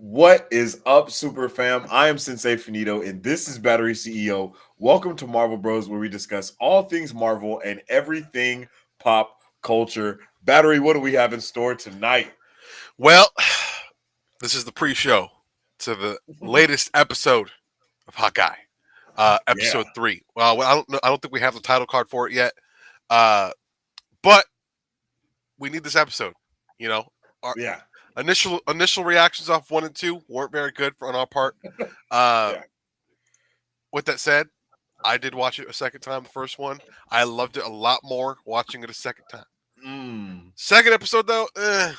What is up, Super Fam? I am Sensei Finito, and this is Battery CEO. Welcome to Marvel Bros, where we discuss all things Marvel and everything pop culture. Battery, what do we have in store tonight? Well, this is the pre-show to the latest episode of Hawkeye, Yeah, episode 3. Well, I don't know. I don't think we have the title card for it yet, uh, but we need this episode. You know, our yeah, initial reactions off 1 and 2 weren't very good on our part. Uh, yeah. with that said, I did watch it a second time. The first one, I loved it a lot more watching it a second time. Mm. Second episode though, I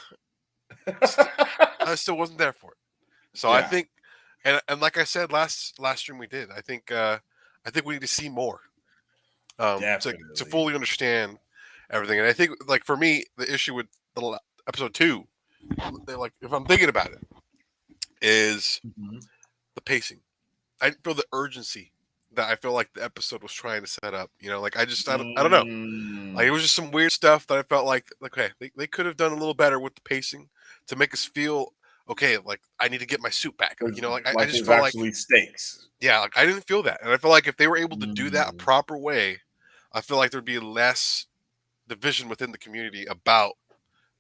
still wasn't there for it. So I Yeah, think, and like I said last stream we did, I think we need to see more to definitely. fully understand everything. And I think like for me, the issue with episode 2, like if I'm thinking about it, is Mhm. the pacing. I didn't feel the urgency that I feel like the episode was trying to set up. Like I don't know. Like it Mm. was just some weird stuff that I felt like okay, they could have done a little better with the pacing to make us feel okay. Like I need to get my suit back. Like I Like just there's felt like actually stakes. yeah, like I didn't feel that, and I feel like if they were able to do that a Mm. proper way, I feel like there'd be less division within the community about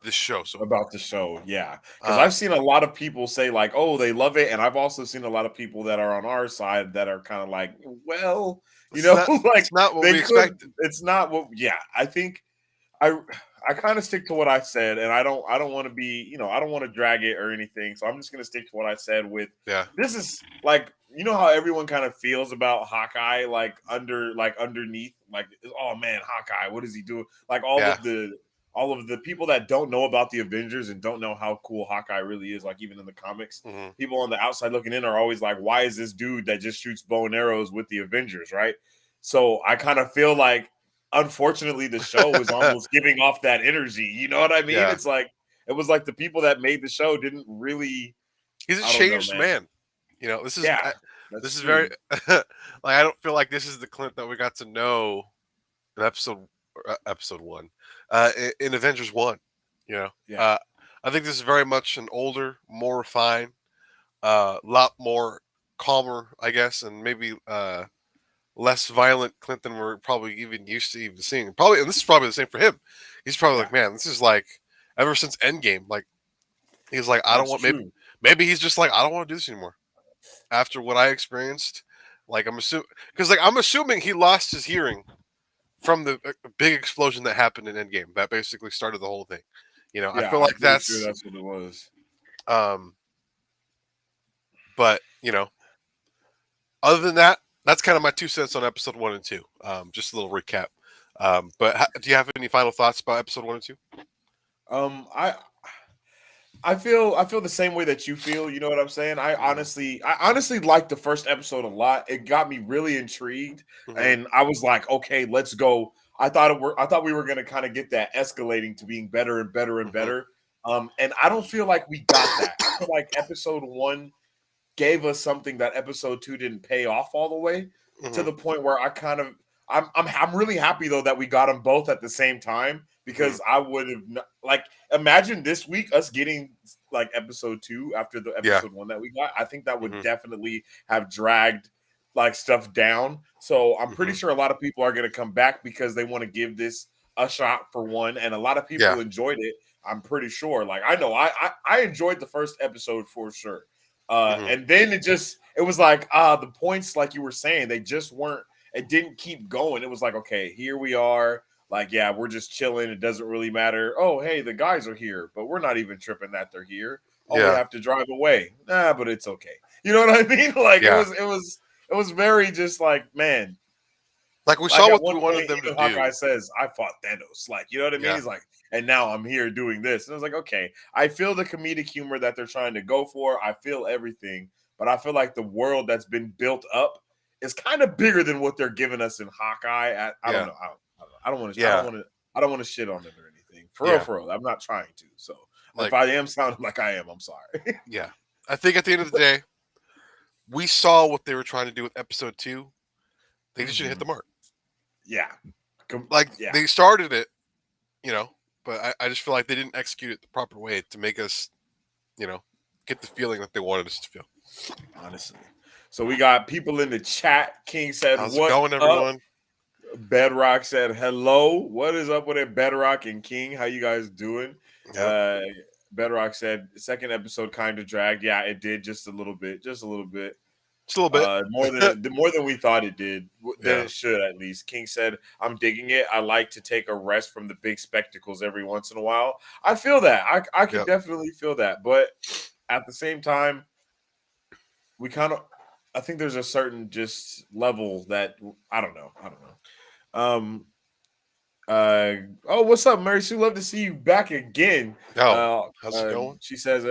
this show so far. About the show, yeah, because I've seen a lot of people say like, "Oh, they love it," and I've also seen a lot of people that are on our side that are kind of like, "Well, It's not like it's not what they we could." expected. It's not what. Yeah, I think I I kind of stick to what I said, and I don't want to be, I don't want to drag it or anything. So I'm just gonna stick to what I said. With Yeah, this is like, how everyone kind of feels about Hawkeye, like underneath, like, oh man, Hawkeye, what does he do? Like yeah, all of the people that don't know about the Avengers and don't know how cool Hawkeye really is, like even in the comics, hmm people on the outside looking in are always like, why is this dude that just shoots bow and arrows with the Avengers, right? So I kind of feel like, unfortunately, the show is almost giving off that energy. You know what I mean? yeah. It's like it was like the people that made the show didn't really. He's a I don't know, changed man. man. Yeah, This that's is very true. like I don't feel like this is the Clint that we got to know in episode 1, in Avengers 1. You know, Yeah, uh, I think this is very much an older, more refined, lot more calmer, I guess, and maybe less violent Clint than we're probably even used to even seeing. Probably, and this is probably the same for him. He's probably yeah, like, man, this is like ever since Endgame. Like he's like, I don't that's want maybe true. maybe he's just like, I don't want to do this anymore after what I experienced. Like I'm assuming because like I'm assuming he lost his hearing from the big explosion that happened in Endgame that basically started the whole thing. I Yeah, feel I'm like pretty sure that's that's what it was. um but other than that, that's kind of my 2 cents on episode 1 and 2. Just a little recap. But do you have any final thoughts about episode 1 and 2? Um, I I feel the same way that you feel. You know what I'm saying? Mm-hmm. I honestly liked the first episode a lot. It got me really intrigued, Mm-hmm. and I was like, okay, let's go. I thought we were gonna kind of get that escalating to being better and better and Mm-hmm. better. And I don't feel like we got that. I feel like episode one gave us something that episode two didn't pay off all the way, to Mm-hmm. the point where I'm really happy though that we got them both at the same time, Mm-hmm. because I would have like, imagine this week us getting like episode two after the Yeah. episode one that we got. I think that would Mm-hmm. definitely have dragged like stuff down. So I'm pretty Mm-hmm. sure a lot of people are going to come back because they want to give this a shot for one, and a lot of Yeah. people enjoyed it. I'm pretty sure. Like, I know I enjoyed the first episode for sure. Mm-hmm. And then it was like, the points, like you were saying, they just weren't, it didn't keep going. It was like, okay, here we are. Like, yeah, we're just chilling. It doesn't really matter. Oh, hey, the guys are here, but we're not even tripping that they're here. Oh, we Yeah. have to drive away. Nah, but it's okay. You know what I mean? Like, Yeah. it was very just like, man, Like we like saw at what we one wanted point, them to even Hawkeye do. says, "I fought Thanos." Like, you know what I mean? Yeah. He's like, and now I'm here doing this. And I was like, okay, I feel the comedic humor that they're trying to go for. I feel everything, but I feel like the world that's been built up is kind of bigger than what they're giving us in Hawkeye. I don't Yeah. know. I don't want to. I don't Yeah. want to. I don't want to shit on it or anything. For real, Yeah. for real. I'm not trying to. So if Like I am sounding like I am, I'm sorry. yeah. I think at the end of the day, we saw what they were trying to do with episode 2. They just didn't hit Mhm. the mark. Yeah. Like Yeah. they started it, you know, but I just feel like they didn't execute it the proper way to make us, you know. get the feeling that they wanted us to feel. honestly. So we got people in the chat. King said, How's it "What going, up?" everyone? Bedrock said, "Hello. What is up with it, Bedrock and King? How you guys doing?" Yep. Uh, Bedrock said, "Second episode kind of dragged. Yeah, it did just a little bit, just a little bit. Just a little bit. More than we thought it did. Than Yeah. it should at least." King said, "I'm digging it. I like to take a rest from the big spectacles every once in a while. I feel that. I can Yep. definitely feel that, but at the same time." We kind of I think there's a certain just level that I don't know. Oh, what's up, Mary Sue? Love to see you back again. Oh, how's it going? She says,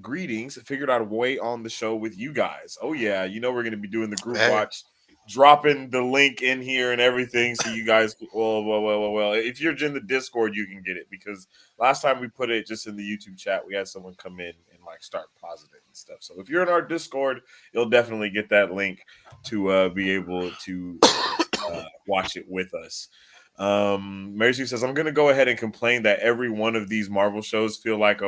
greetings. Figured I'd wait on the show with you guys. Oh yeah, we're gonna be doing the group Hey. watch, dropping the link in here and everything, so you guys. Well. If you're in the Discord, you can get it because last time we put it just in the YouTube chat, we had someone come in and like start positive and stuff. So if you're in our Discord, you'll definitely get that link to be able to watch it with us. Mary Sue says, "I'm going to go ahead and complain that every one of these Marvel shows feel like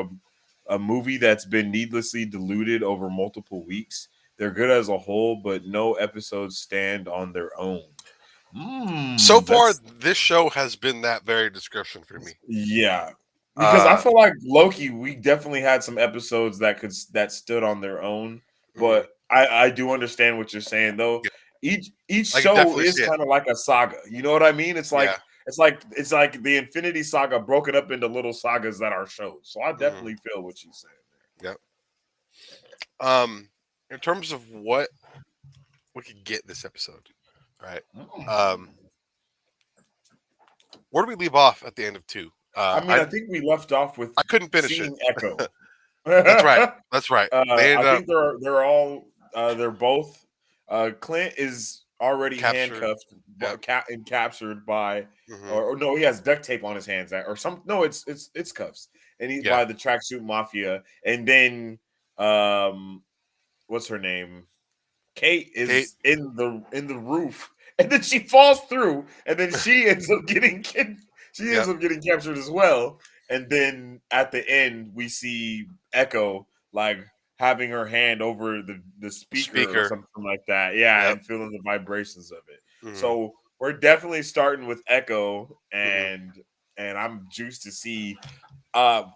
a movie that's been needlessly diluted over multiple weeks. They're good as a whole, but no episodes stand on their own." So far, That's this show has been that very description for me. yeah. Because I Uh, feel like Loki, we definitely had some episodes that stood on their own, mhm. but I do understand what you're saying though. Yeah, Each I can show definitely is see it. kind of like a saga. You know what I mean? Yeah. It's like the Infinity Saga broken up into little sagas that are shows. So I Hmm. definitely feel what you're saying Yep. In terms of what we could get this episode, right? there. Um, where do we leave off at the end of two? I mean, I think we left off with I couldn't finish it. seeing Echo. That's right. That's right. They I ended up think they're all they're both. Clint is already captured. handcuffed, Yep. and captured by, Hmm. or no, he has duct tape on his hands, or some. No, it's cuffs, and he's Yeah. by the tracksuit mafia, and then what's her name? Kate Kate. is in the roof, and then she falls through, and then she ends up getting she ends Yep. up getting captured as well. And then at the end, we see Echo like having her hand over the speaker or Speaker. something like that. Yeah, Yep. and feeling the vibrations of it. Hmm. So we're definitely starting with Echo, Hmm. and I'm juiced to see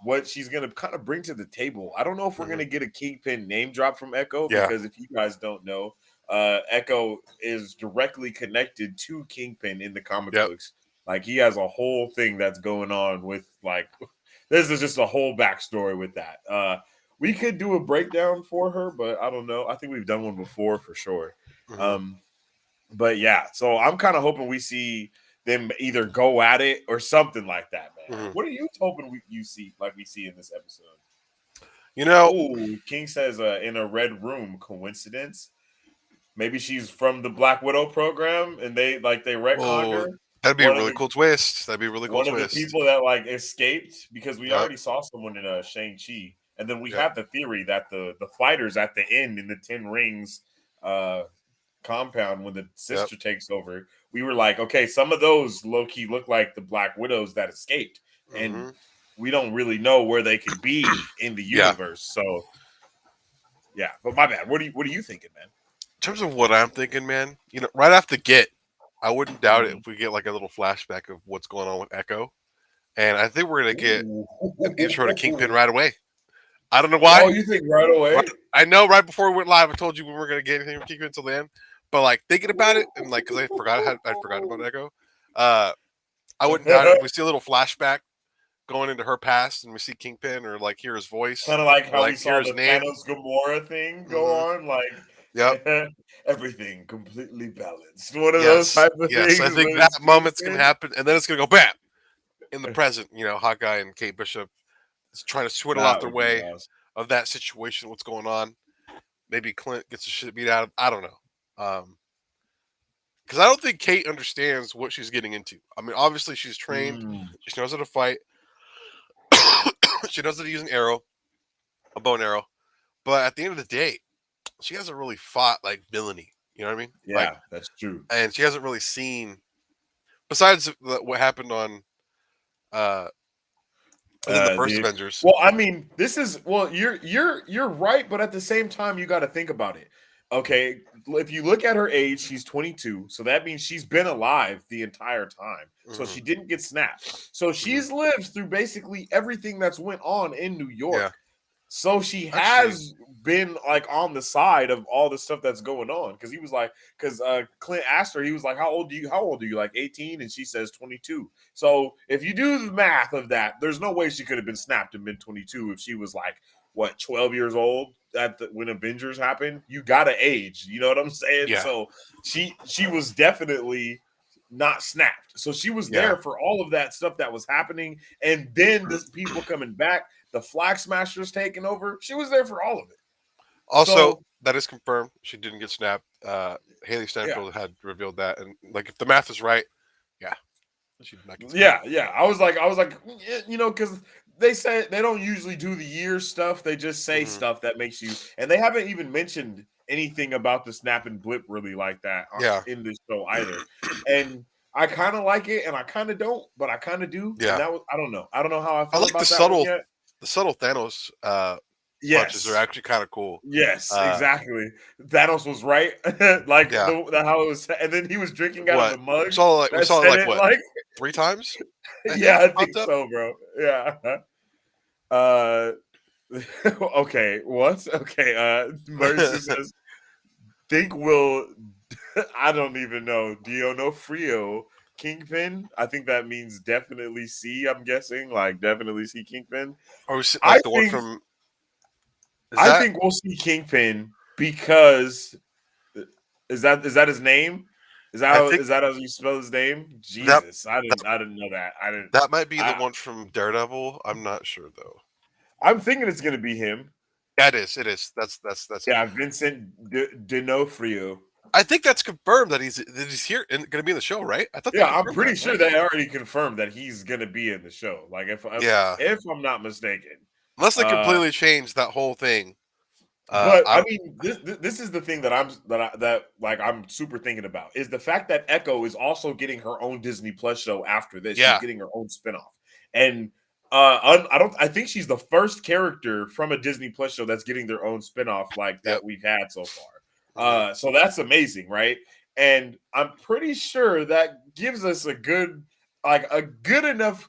what she's gonna kind of bring to the table. I don't know if we're Hmm. gonna get a Kingpin name drop from Echo Yeah. because if you guys don't know, Echo is directly connected to Kingpin in the comic Yep. books. Like he has a whole thing that's going on with like this is just a whole backstory with that. We could do a breakdown for her, but I don't know. I think we've done one before for sure. Hmm. Um, but yeah, so I'm kind of hoping we see them either go at it or something like that, man. Hmm. What are you hoping you see like we see in this episode? You know, Oh, King says in a red room. Coincidence? Maybe she's from the Black Widow program and they retconned well, her. that'd be a One of really the cool twist. That'd be a really cool one of the twist. people that like escaped because we Yep. already saw someone in Shang-Chi. And then we Yep. have the theory that the fighters at the end in the Ten Rings uh compound when the Yep. sister takes over, we were like, okay, some of those low key look like the Black Widows that escaped, and Hmm. we don't really know where they could be in the Yeah. universe. So yeah, but my bad. What are you thinking, man? In terms of what I'm thinking, man, right off the get, I wouldn't doubt it Mm. if we get like a little flashback of what's going on with Echo, and I think we're gonna get an intro to Kingpin Ooh. right away. I don't know Oh, why. you think right Right, away? I know right before we went live, I told you we weren't gonna get anything from Kingpin until the end. But like thinking about it, and like because I forgot about Echo. Uh, I wouldn't doubt it if we see a little flashback going into her past, and we see Kingpin, or like hear his voice, Kind of like or how we like hear saw his the name. Thanos Gamora thing go Hmm. on, Yep. like everything completely balanced. One of those Yes. type of Yes. I things think with that his moment's gonna Kingpin. happen, and then it's gonna go bam in the present. Hawkeye and Kate Bishop is trying to swindle out That their would be way awesome. of that situation. What's going on? Maybe Clint gets the shit beat out of. I don't know. Because I don't think Kate understands what she's getting into. I mean, obviously she's trained. Mm. She knows how to fight. She knows how to use an arrow, a bow and arrow. But at the end of the day, she hasn't really fought like villainy. You know what I mean? Like, Yeah, that's true. and she hasn't really seen. Besides what happened on uh, And then the first The Avengers. well, I mean, this is well, you're right, but at the same time, you got to think about it. Okay, if you look at her age, she's 22, so that means she's been alive the entire time. So Hmm. she didn't get snapped. So Hmm. she's lived through basically everything that's went on in New Yeah. York. So she Actually, has been like on the side of all the stuff that's going on because he was like, because Clint asked her, he was like, How old are you? Like 18? And she says 22. So if you do the math of that, there's no way she could have been snapped in mid 22 if she was like, what, 12 years old when Avengers happened? You gotta age. You know what I'm saying? yeah. So she was definitely not snapped. So she was Yeah. there for all of that stuff that was happening. And then the people coming back, the Flag Smashers taking over. She was there for all of it. Also, So that is confirmed. She didn't get snapped. Haley yeah, Steinfeld had revealed that, and like if the math is right, yeah, she did not get snapped. yeah. I was like, you know, because they say they don't usually do the year stuff. They just say Hmm. stuff that makes you, and they haven't even mentioned anything about the snap and blip really like that Yeah. in this show either. And I kind of like it, and I kind of don't, but I kind of do. And Yeah. that was, I don't know. I don't know how I I feel like about that one yet. the subtle Thanos punches are Yes. actually kind of cool. Yes, Uh, exactly. Thanos was right. Like yeah. the how it was, and then he was drinking out of What the mug we that saw it said like it what like, 3 times? I yeah, think I popped think up. so, bro. Yeah. Uh, okay. What? Okay. Mercy says, think will. I don't even know. Diono Frio Kingpin. I think that means definitely see. I'm guessing like definitely see Kingpin. Or was it I like the one think from? Is I that? think we'll see Kingpin because is that his name? I think Is that how you spell his name? that Jesus, that I didn't know that. I didn't. that might be the I one from Daredevil. I'm not sure though. I'm thinking it's gonna be him. That is. It is. That's it. Yeah, Vincent D'Onofrio. I think that's confirmed that he's here and going to be in the show, right? I thought they Yeah, I'm confirmed pretty that, sure right? they already confirmed that he's gonna be in the show. Like Yeah. if I'm not mistaken. Unless they Uh, completely changed that whole thing. but I I don't. mean, this is the thing that I'm super thinking about is the fact that Echo is also getting her own Disney Plus show after this. She's Yeah. getting her own spinoff, and I think she's the first character from a Disney Plus show that's getting their own spinoff like Yep. that we've had so far. Hmm. So that's amazing, right? And I'm pretty sure that gives us a good enough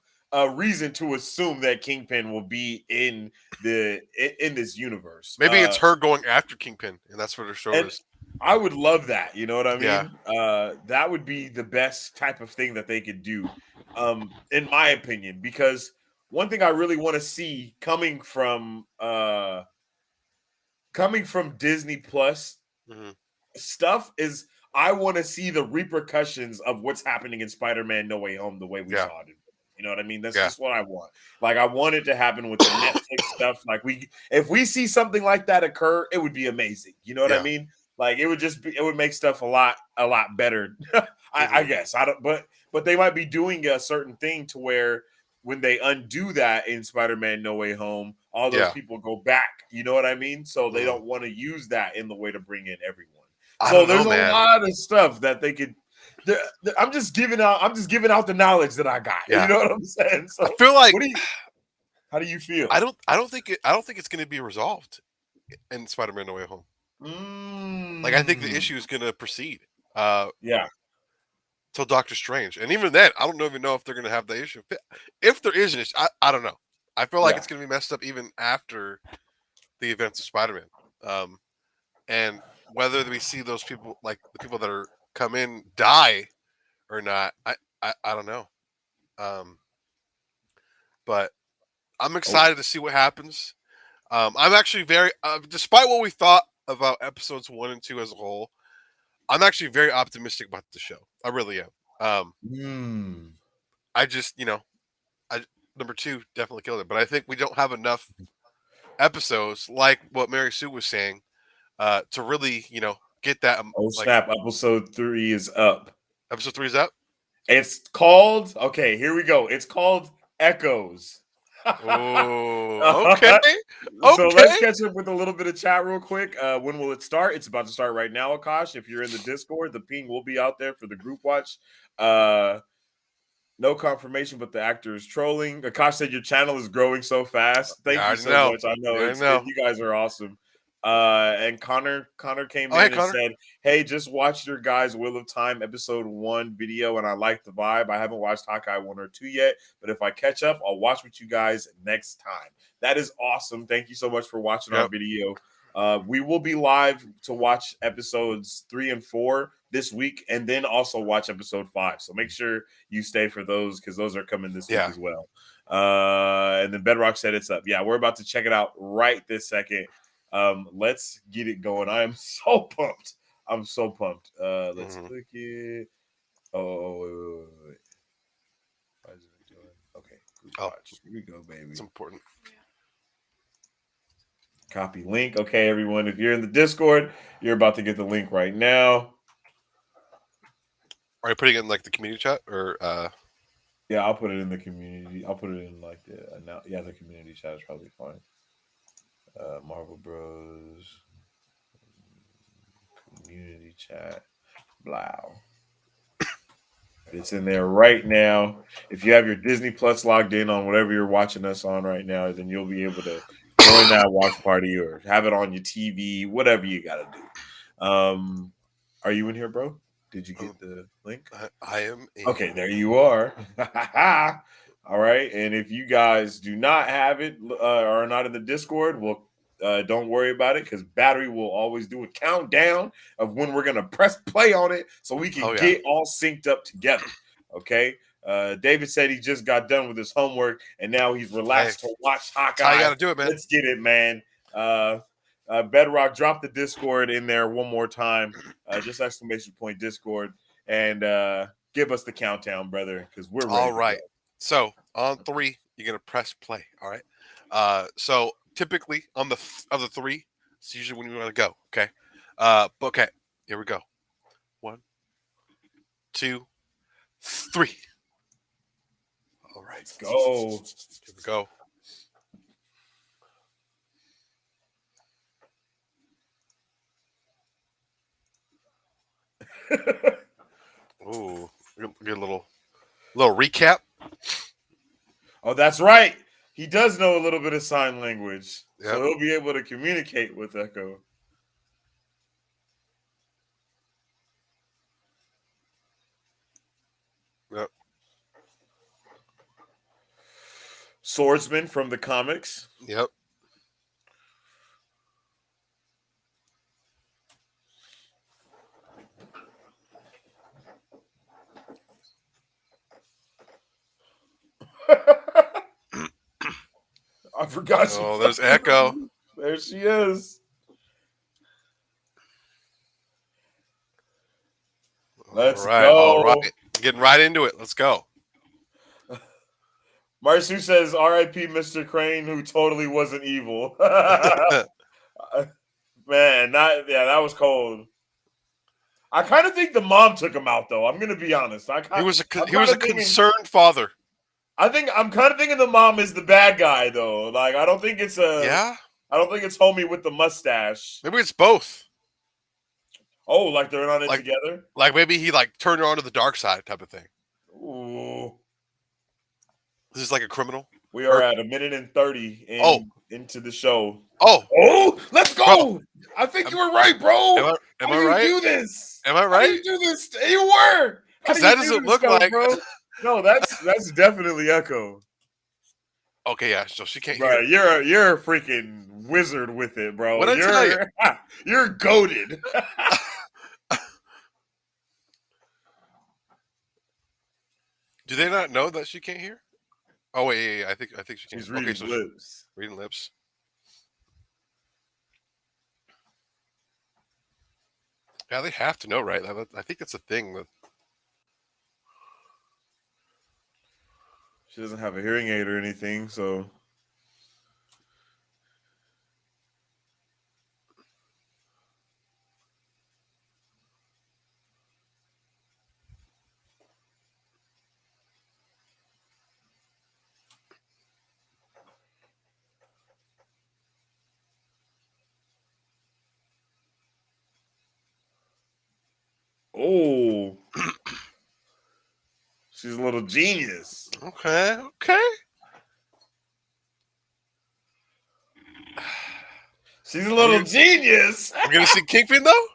reason to assume that Kingpin will be in this universe. Maybe it's her going after Kingpin, and that's what her show And is. I would love that. You know what I Yeah. mean? That would be the best type of thing that they could do, in my opinion. Because one thing I really want to see coming from Disney Plus Hmm. stuff is I want to see the repercussions of what's happening in Spider-Man No Way Home the way we Yeah. saw it. You know what I mean? That's Yeah. just what I want. Like I want it to happen with the Netflix stuff. Like if we see something like that occur, it would be amazing. You know what I Yeah. mean? Like it would make stuff a lot better. I Hmm. guess I don't, but they might be doing a certain thing to where when they undo that in Spider-Man No Way Home, all those Yeah. people go back. You know what I mean? So they Hmm. don't want to use that in the way to bring in everyone. I So don't know, there's a man. lot of stuff that they could. I'm just giving out. I'm just giving out the knowledge that I got. You Yeah. know what I'm saying? I So feel like what do you? How do you feel? I don't think I don't think it's going to be resolved in Spider-Man: No Way Home. Like I think the Mm, issue is going to proceed. Uh, yeah. till Doctor Strange, and even then, I don't even know if they're going to have the issue. If there is an issue, I don't know. I feel like Yeah. it's going to be messed up even after the events of Spider-Man, and whether we see those people, like the people that are come in, die or not, I don't know. Um, but I'm Oh, excited to see what happens. I'm actually very, despite what we thought about episodes 1 and 2 as a whole, I'm actually very optimistic about the show. I really am. mm, I just, I number 2 definitely killed it, but I think we don't have enough episodes, like what Mary Sue was saying, to really, get that. oh Like snap! Episode 3 is up. episode 3 is up. It's called. Okay, here we go. It's called Echoes. Oh, okay, So let's okay. catch up with a little bit of chat real quick. When will it start? It's about to start right now, Akash. If you're in the Discord, the ping will be out there for the group watch. Uh, No confirmation, but the actor is trolling. Akash said your channel is growing so fast. Yeah, I Thank you already so know. much. I know Yeah, I know. you guys are awesome. And Connor came Oh, hey, in and Connor. said, "Hey, just watched your guys' Wheel of Time episode 1 video, and I like the vibe. I haven't watched Hawkeye 1 or 2 yet, but if I catch up, I'll watch with you guys next time." That is awesome. Thank you so much for watching our Yep. video. We will be live to watch episodes 3 and 4 this week, and then also watch episode 5. So make sure you stay for those because those are coming this week Yeah. as well. And then Bedrock said it's up. Yeah, we're about to check it out right this second. Let's get it going. I am so pumped. I'm so pumped. Let's click it. Oh, wait. Why is it doing? Okay, group Oh, watch. Here we go, baby. it's important. Copy link. Okay, everyone. If you're in the Discord, you're about to get the link right now. Are you putting it in like the community chat or? Yeah, I'll put it in the community. I'll put it in like the now. Yeah, the community chat is probably fine. Marvel Bros. Community chat. Blow. It's in there right now. If you have your Disney Plus logged in on whatever you're watching us on right now, then you'll be able to join that watch party or have it on your TV, whatever you got to do. Are you in here, bro? Did you get the link? I am. Okay, there you are. All right. And if you guys do not have it or are not in the Discord, well, don't worry about it because Battery will always do a countdown of when we're going to press play on it so we can Oh, yeah. get all synced up together. Okay. David said he just got done with his homework and now he's relaxed to watch Hawkeye. How you got to do it, man. Let's get it, man. Bedrock, drop the Discord in there one more time. Just exclamation point Discord. And give us the countdown, brother, because we're ready. All right. So on 3, you're gonna press play. All right. So typically on the other 3, it's usually when you want to go. Okay. But okay. Here we go. 1, 2, 3. All right. Let's go. Here we go. Ooh, get a little recap. Oh, that's right. He does know a little bit of sign language, Yep. so he'll be able to communicate with Echo. Yep. Swordsman from the comics. Yep. I forgot. Oh, there's Echo. There she is. Let's go. All right. Getting right into it. Let's go. Marsu says, "R.I.P. Mr. Crane, who totally wasn't evil." Man, that was cold. I kind of think the mom took him out, though. I'm gonna be honest. He was a concerned father. I'm kind of thinking the mom is the bad guy, though. Like, I don't think it's Yeah. I don't think it's homie with the mustache. Maybe it's both. Oh, like they're on it together. Like maybe he turned her on to the dark side type of thing. Ooh. This is like a criminal. We are at 1:30 into the show. Oh, let's go! Bro, I think you were right, bro. Am I right? You do this? Am I right? How do you do this? You were. Because that doesn't look like. Bro? No, that's definitely Echo. Okay, yeah. So she can't hear. You're a freaking wizard with it, bro. What I tell you? You're goated. Do they not know that she can't hear? Oh wait, yeah. I think she can. She's reading lips. Reading lips. Yeah, they have to know, right? I think that's a thing. That she doesn't have a hearing aid or anything, so. Oh. She's a little genius. Okay. Okay. She's a Are we little genius. we're gonna see Kingpin though?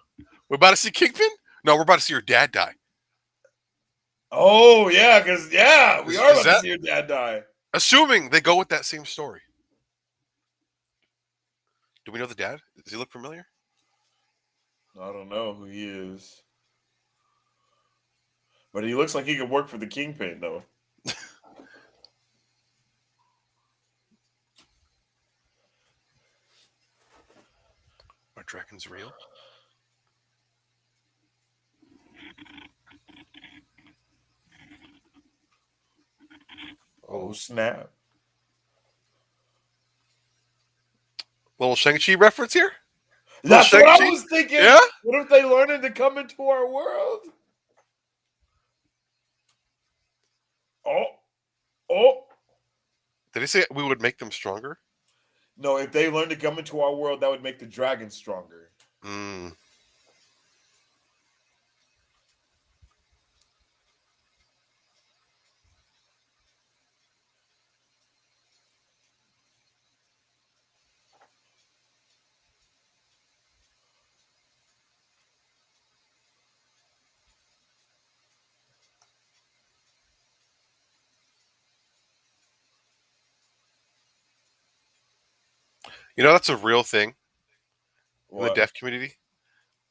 We're about to see Kingpin? No, we're about to see her dad die. Oh yeah, because we are Is about to that see her dad die. assuming they go with that same story? Do we know the dad? Does he look familiar? I don't know who he is, but he looks like he could work for the Kingpin though. Are dragons real? Oh Oh, snap! little Shang-Chi reference here. Little That's what I Shang-Chi. was thinking. Yeah. What if they learned to come into our world? Oh, oh. Did he say we would make them stronger? No, if they learn to come into our world, that would make the dragon stronger. Mm. You know, that's a real thing in the What? deaf community.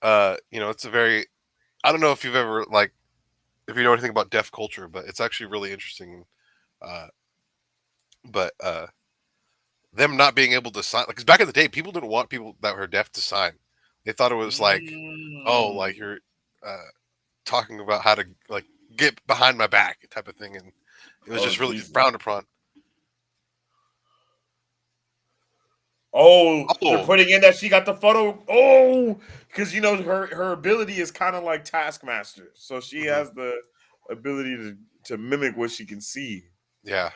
It's a very. I don't know if you've ever if you know anything about deaf culture, but it's actually really interesting. Uh, but them not being able to sign, because back in the day, people didn't want people that were deaf to sign. They thought it was like, oh, like Mm. you're uh, talking about how to like get behind my back type of thing, and it was Oh just really Jesus! frowned upon. Oh, they're Oh, putting in that she got the photo. Oh, because her ability is kind of like Taskmaster, so she mhm, has the ability to mimic what she can see. yeah.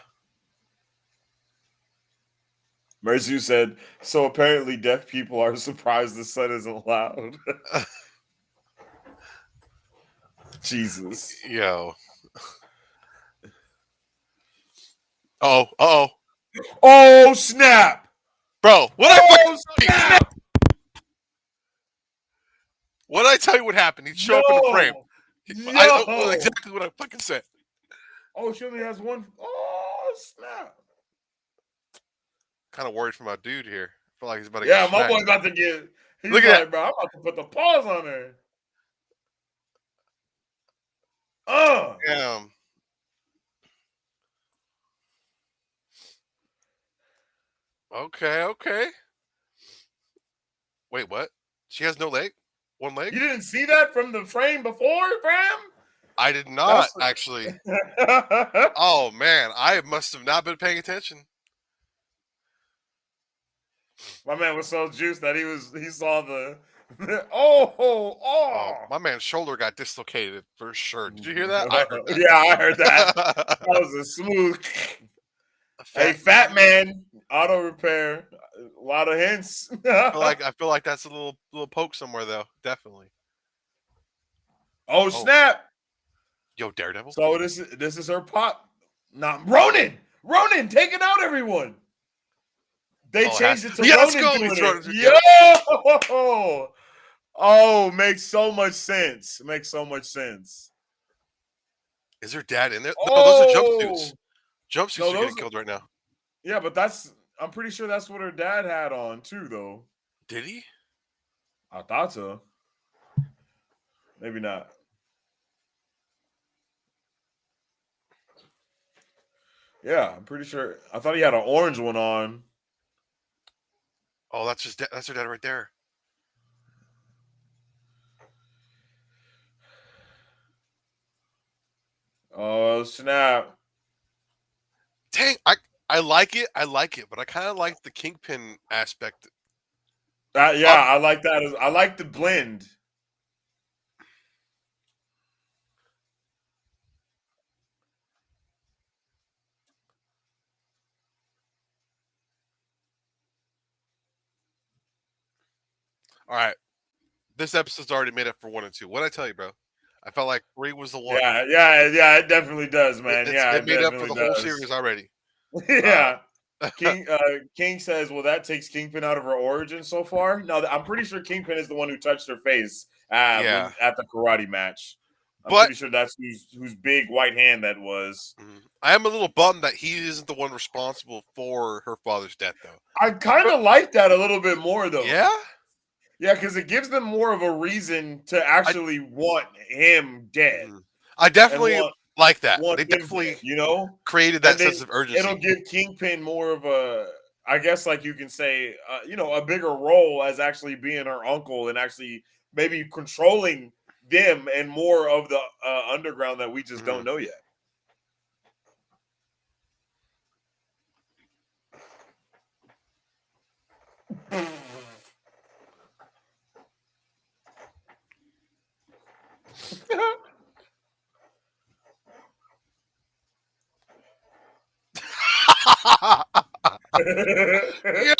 Merzu said, "So apparently, deaf people are surprised the sun isn't loud." Jesus! Yo. Oh, oh, Oh snap! bro. What I fucking Oh snap! what did I tell you? What happened? He'd show up in the frame. No! Exactly No! what I fucking said. Oh, she only has one. Oh snap! Kind of worried for my dude here. I feel like he's about to get Yeah, my smacked. boy about to get. Look He's at that. like, bro, I'm about to put the paws on her. Damn. Okay, okay. Wait, what? She has no leg? One leg? You didn't see that from the frame before, fam? I did not That's actually. Oh man, I must have not been paying attention. my man was so juiced that he saw the oh Oh, oh. my man's shoulder got dislocated for sure. Did you hear that? I heard that. Yeah, I heard that. That was a smooth. A Hey, fat fat man. man, auto repair. A lot of hints. I feel like that's a little poke somewhere though. Definitely. Oh Oh, snap! yo, Daredevil. So this is her pop. Not Ronin. Ronin taking out everyone. They Oh, it has. changed it to Yeah, let's Ronin go. doing He's it. running. Yep. Yo! Oh, makes so much sense. Makes so much sense. Is her dad in there? No, those are jumpsuits. Oh no, Jumpsuits are those. getting killed right now. Yeah, but that's. I'm pretty sure that's what her dad had on too, though. Did he? I thought so. Maybe not. Yeah, I'm pretty sure. I thought he had an orange one on. Oh, that's her dad right there. Oh snap! Dang, I like it. I like it, but I kind of like the kingpin aspect. Yeah, Um, I like that. I like the blend. all right, this episode's already made up for 1 and 2. What did I tell you, bro? I felt like 3 was the one. Yeah, yeah, yeah. It definitely does, It, man. it's Yeah, it it made up for definitely the whole does. series already. Uh, Yeah. King says, "Well, that takes Kingpin out of her origin so far." No, I'm pretty sure Kingpin is the one who touched her face yeah, when at the karate match. I'm but pretty sure that's whose big white hand that was. I am a little bummed that he isn't the one responsible for her father's death, though. I I kind felt, of like that a little bit more though. yeah, Yeah, because it gives them more of a reason to I actually want him dead mhm. I and definitely like that. want They him dead, definitely you know? created And that then sense of it'll urgency. give Kingpin more of a, I guess, like you can say, a bigger role as actually being her uncle and actually maybe controlling them and more of the underground that we just don't Mhm. know yet.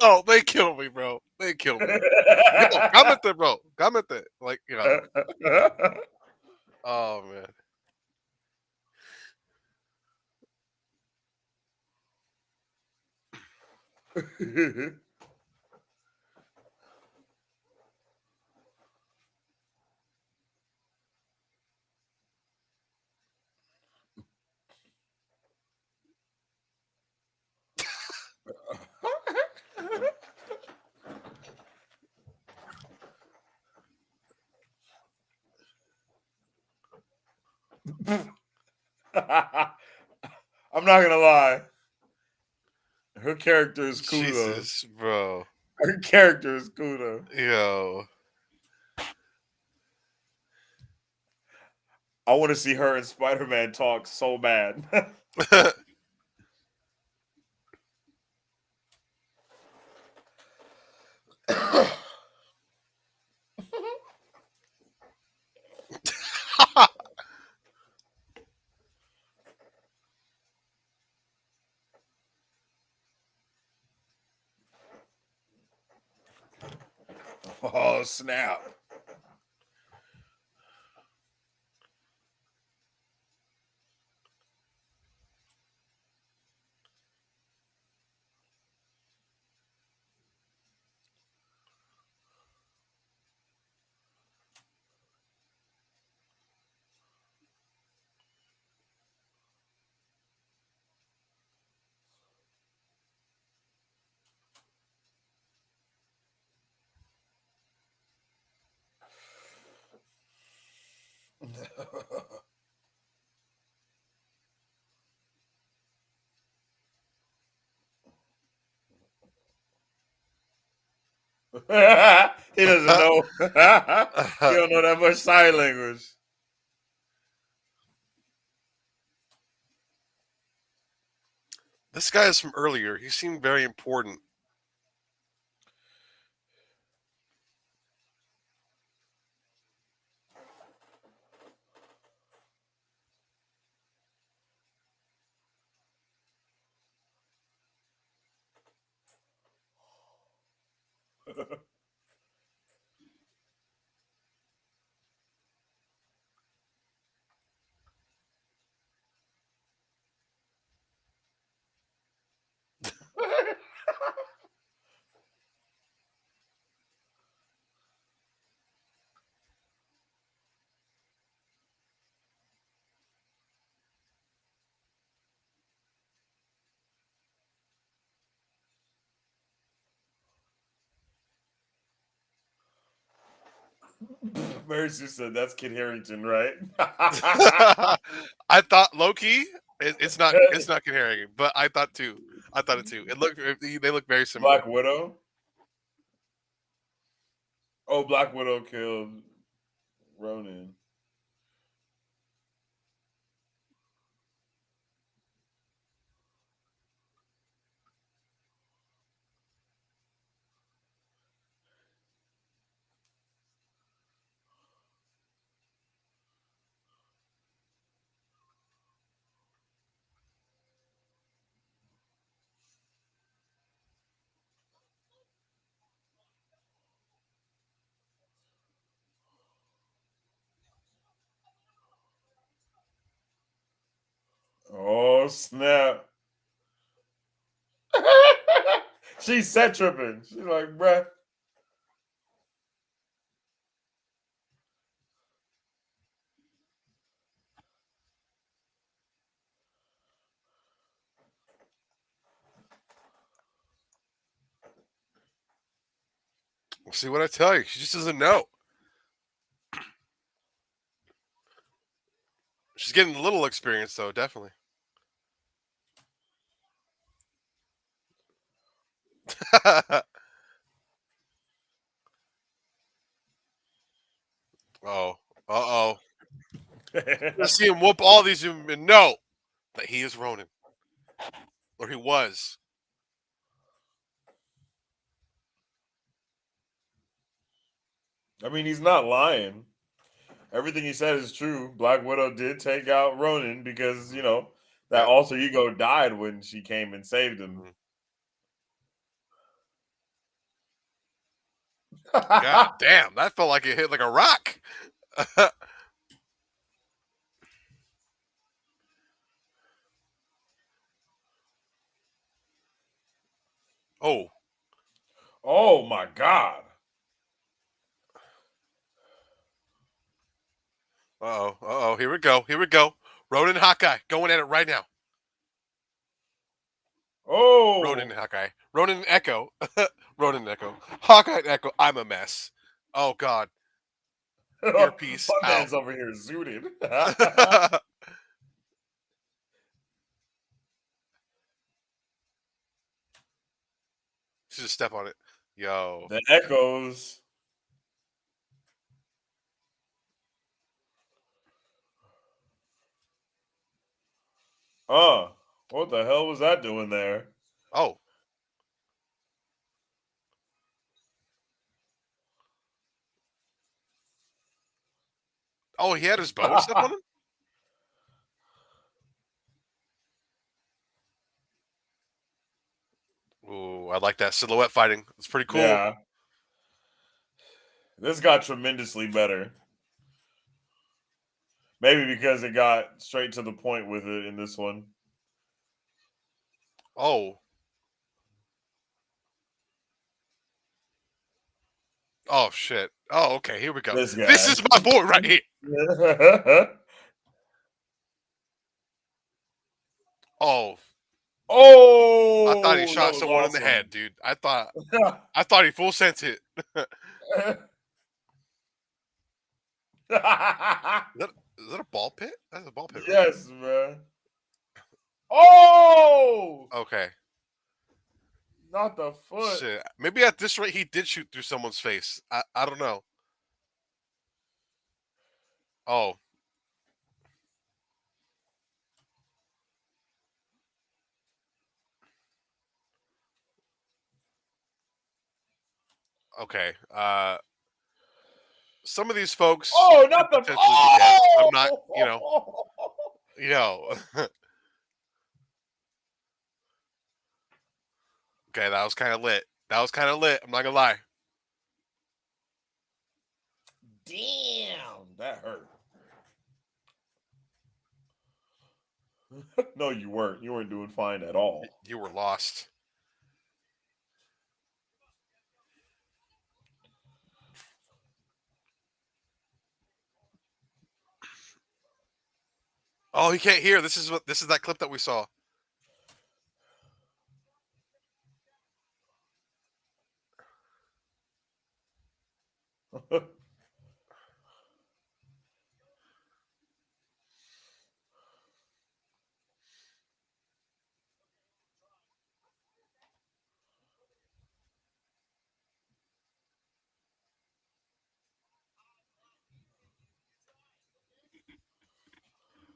Yo, they kill me, bro. They kill me. Yo, cámate, bro. Cámate. Like, oh man. I'm not gonna lie. Her character is cool though. Jesus, bro. Her character is cool though. Yo. I want to see her and Spider Man talk so bad. Oh snap! He doesn't know. He don't know that much sign language. This guy is from earlier. He seemed very important. Mary Sue said that's Kid Harrington, right? I thought low key, it's not comparing, but I thought too. I thought it too. They look very similar. Black Widow. Oh, Black Widow killed Ronin. Oh snap! She's set tripping. She's like, bruh. See what I tell you? She just doesn't know. She's getting a little experience though, definitely. Oh, uh-oh. Gonna see him whoop all these and know that he is Ronin. Or he was. I mean, he's not lying. Everything he said is true. Black Widow did take out Ronin because that Yeah. alter ego died when she came and saved him. Mhm. God damn, that felt like it hit like a rock. Oh, Oh my god! uh-oh, uh-oh, here we go, here we go. Ronin and Hawkeye going at it right now. Ronin Oh, and Hawkeye. Ronin and Echo. Ronin and Echo. Hawkeye and Echo. I'm a mess. Oh God. Earpiece my out. man's over here zooted. Just step on it. Yo. The echoes. What the hell was that doing there? Oh. Oh, he had his bow step on him? Ooh, I like that silhouette fighting. It's pretty cool. Yeah, this got tremendously better. Maybe because it got straight to the point with it in this one. Oh. Oh shit. Oh, okay, here we go. This This guy. is my boy right here. Oh. I thought he Oh, that shot was someone in the awesome. head, dude. I thought he full sent it. Is that a ball pit? That's a ball pit, right? Yes, man. Oh, Okay. not the foot. Shit. Maybe at this rate he did shoot through someone's face. I don't know. Oh, okay. Some of these folks Oh, could not the. potentially be dead. I'm not, Oh, you know. Okay, that was kind of lit. That was kind of lit. I'm not gonna lie. damn, that hurt. No, you weren't. You weren't doing fine at all. You were lost. Oh, he can't hear. This is that clip that we saw.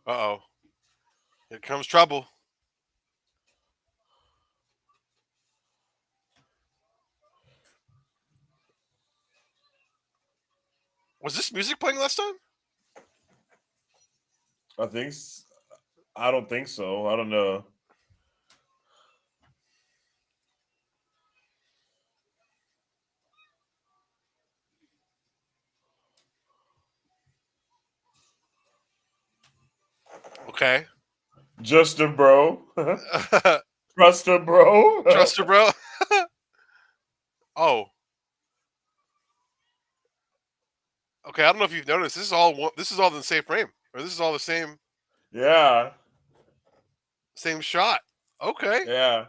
Uh oh. Here comes trouble. Was this music playing last time? I think. I don't think so. I don't know. Okay. Just a bro. Trust a bro. Trust her, bro. Oh, okay. I don't know if you've noticed. This is all this is all in the same frame, or this is all the Yeah. same shot. Okay. Yeah.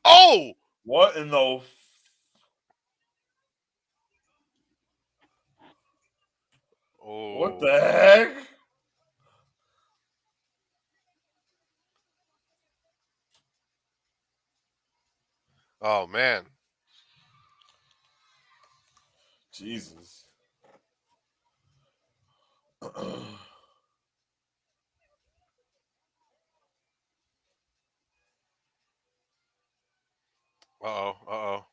Oh. What in the what Oh. the heck? Oh man. Jesus. Uh oh. Uh oh.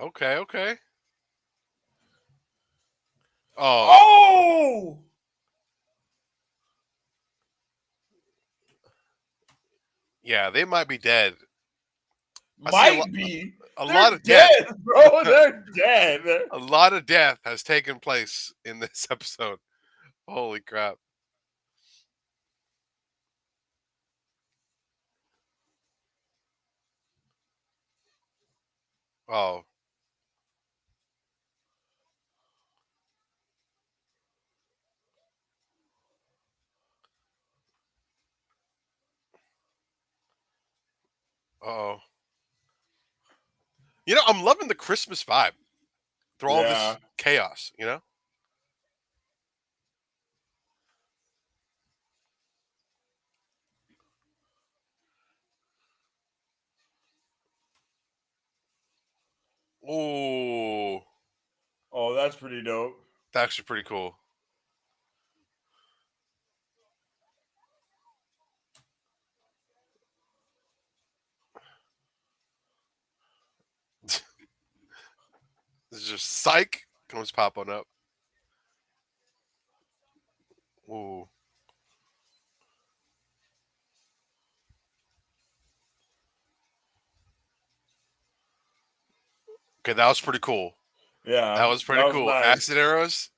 Okay. Okay. Oh. Oh, Yeah. They might be dead. I see might be. a lot They're of death. dead, bro. They're dead. A lot of death has taken place in this episode. Holy crap. Oh. Oh. You know, I'm loving the Christmas vibe through all Yeah. this chaos. You know. Oh. Oh, that's pretty dope. That's actually pretty cool. This is just psych comes popping up. Ooh. Okay, that was pretty cool. That Yeah, was that pretty was cool. Acid nice. arrows.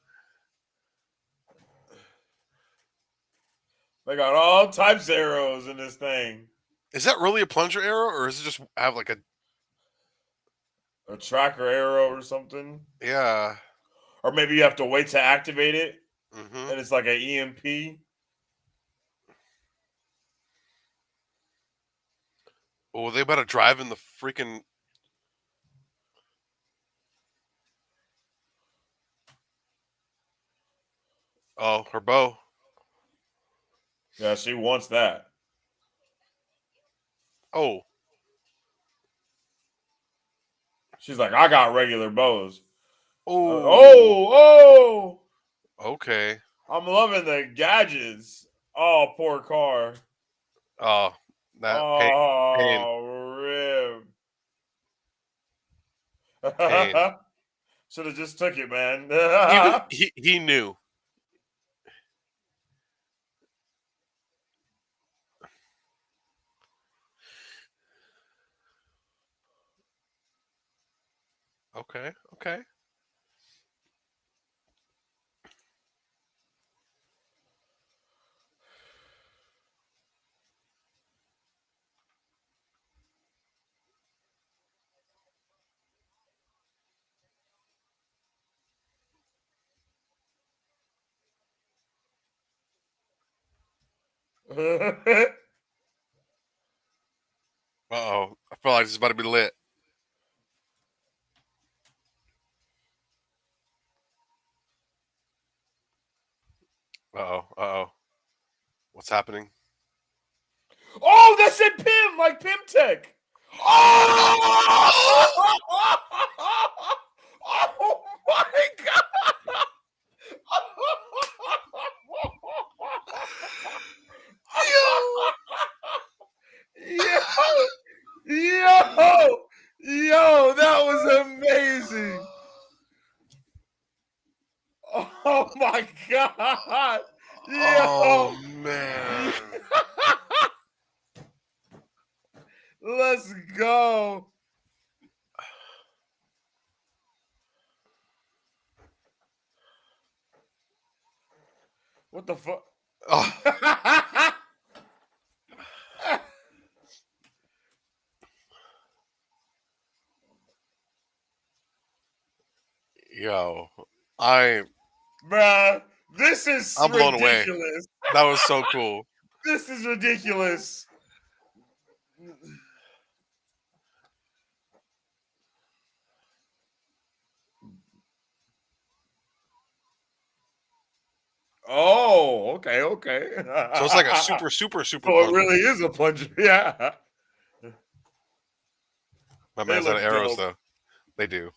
They got all types of arrows in this thing. Is that really a plunger arrow, or is it just have like a A tracker arrow or something. yeah? Or maybe you have to wait to activate it Mm-hmm. and it's like an EMP. Oh, they better drive in the freaking her bow. Yeah, she wants that. Oh, She's like, I got regular bows. oh, Oh, okay. I'm loving the gadgets. Oh, poor car. Oh, that pain, Oh, pain. rib. Should have just took it, man. He knew. Okay, okay. Uh-oh. I feel like it's about to be lit. Uh-oh. Uh-oh. What's happening? Oh, that said Pim, like Pim Tech. Oh! Oh my god! Yo, that was amazing. Oh my god. Oh Yo. man. Let's go. What the fuck? Oh, yo, I Bruh, this is I'm blown away. ridiculous. That was so cool. This is ridiculous. Oh, okay, okay. So it's like a super, super, super So it plunger. really is a plunger. Yeah. My They man's out look of arrows dope. though. They do.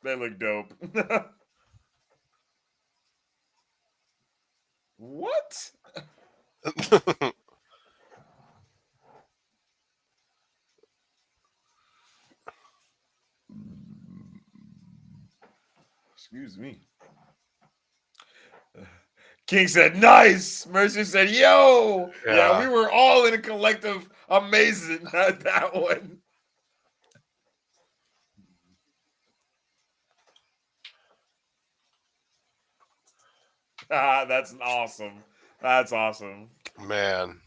They look dope. What? Excuse me. King said, nice. Mercer said, yo. Yeah, we Yeah. were all in a collective amazing at that one. Ah, that's awesome. That's awesome. Man.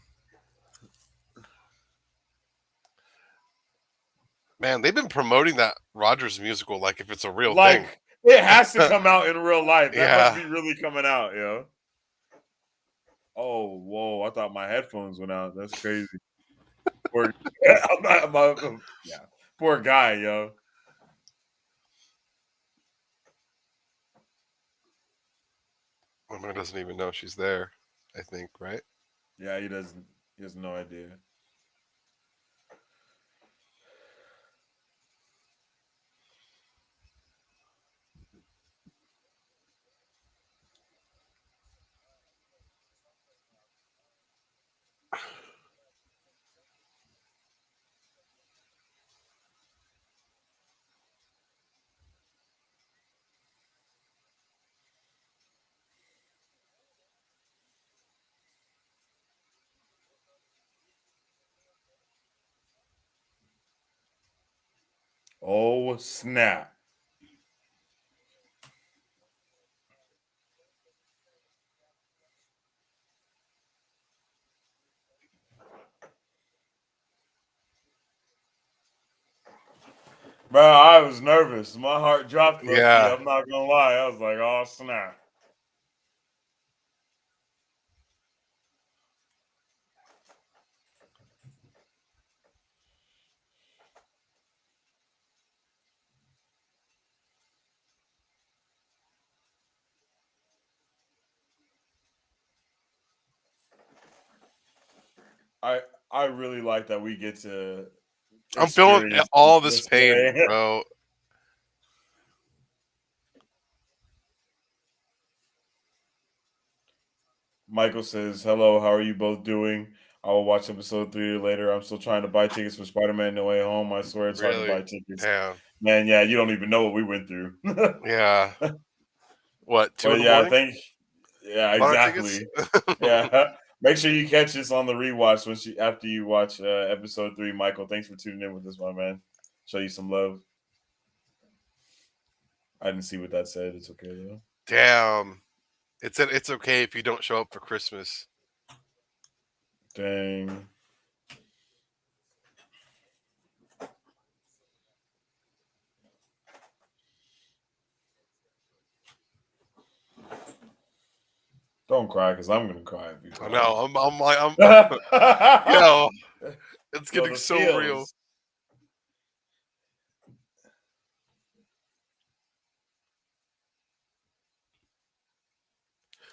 Man, they've been promoting that Rogers musical like if it's a real thing. Like, it has to come out in real life. That must Yeah. be really coming out, yo. Oh, whoa. I thought my headphones went out. That's crazy. Poor, yeah. Poor guy, yo. My man doesn't even know she's there, I think, right? Yeah, he doesn't. He has no idea. Oh, snap. Bro, I was nervous. My heart dropped low key. Yeah. I'm not gonna lie. I was like, oh snap. I I really like that we get to I'm feeling experience all this this pain, way. bro. Michael says, hello, how are you both doing? I will watch episode 3 later. I'm still trying to buy tickets for Spider-Man No Way Home. I swear it's hard to Really? buy tickets. Damn. Man, yeah, you don't even know what we went through. Yeah. What, 2 in But the yeah, morning? think yeah, Bought tickets? exactly. Yeah. Make sure you catch us on the rewatch after you watch episode 3, Michael. Thanks for tuning in with us, my man. Show you some love. I didn't see what that said. It's okay though. Damn. It said it's okay if you don't show up for Christmas. Dang. Don't cry, because I'm gonna cry if you I cry. know. I'm like Yo, yo, it's getting the so real. feels.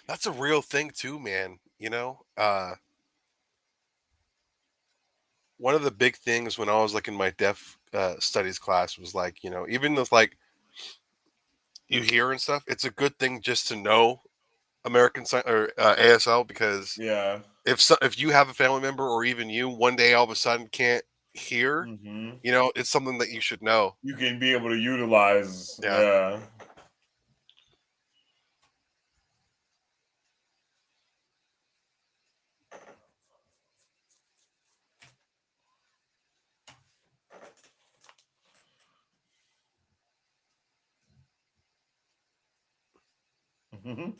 That's a real thing too, man. One of the big things when I was like in my deaf studies class was like, even though like you hear and stuff, it's a good thing just to know American Sign or ASL because Yeah. if you have a family member or even you one day all of a sudden can't here, Hmm. it's something that you should know. You can be able to utilize. Yeah. Yeah. Hmm.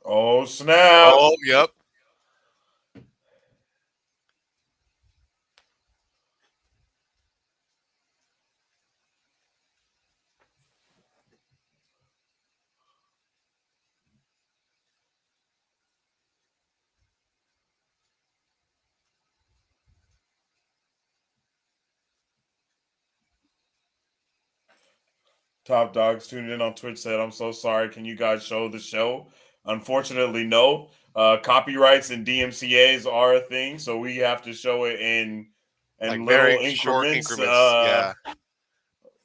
Oh snap! Oh, yep. Top Dogs tuned in on Twitch said, "I'm so sorry. Can you guys show the show?" Unfortunately, no. Copyrights and DMCA's are a thing, so we have to show it in Like little very short increments. increments. Yeah.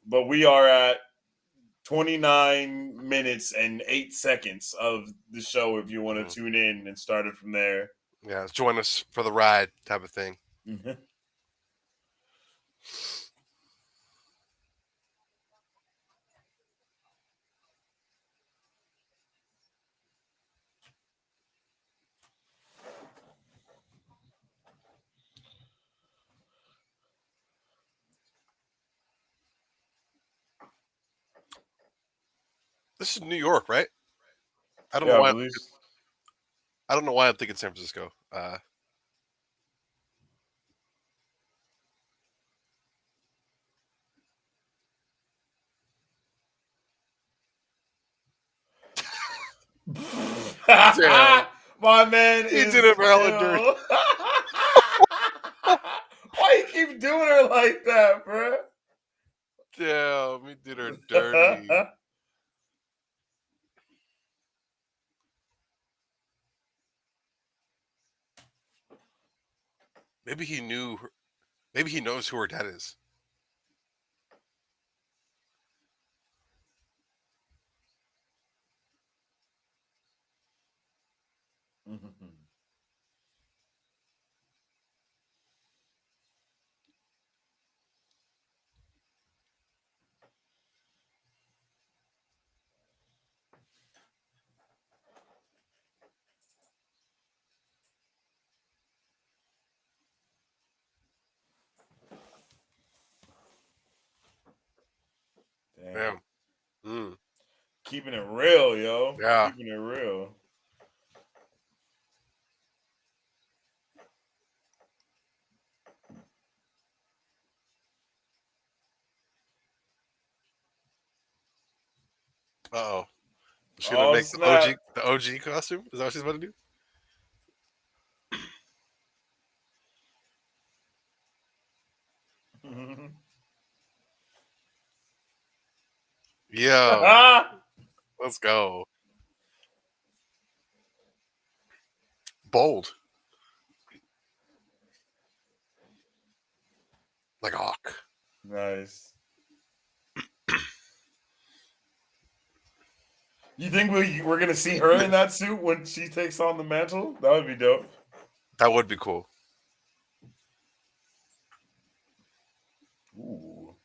But we are at 29 minutes and 8 seconds of the show. If you want Mhm. to tune in and start it from there. Yeah. Join us for the ride type of thing. This is New York, right? I don't know Yeah, I why. believe. I don't know why I'm thinking San Francisco. Damn. My man He is did it, Maryland dirty. ill. Why you keep doing her like that, bro? Damn. He did her dirty. Maybe he knew. Maybe he knows who her dad is. Damn. Damn. Mm. Keeping it real, yo. Yeah. Keeping it real. Uh oh. She's gonna Oh make the snap. OG costume. Is that what she's about to do? Yo, let's go. Bold, like a hawk. Nice. You think we're gonna see her in that suit when she takes on the mantle? That would be dope. That would be cool. Ooh.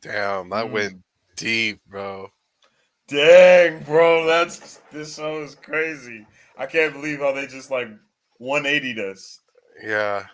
Damn, that went Mm. deep, bro. Dang, bro, this show is crazy. I can't believe how they just like 180'd us. Yeah.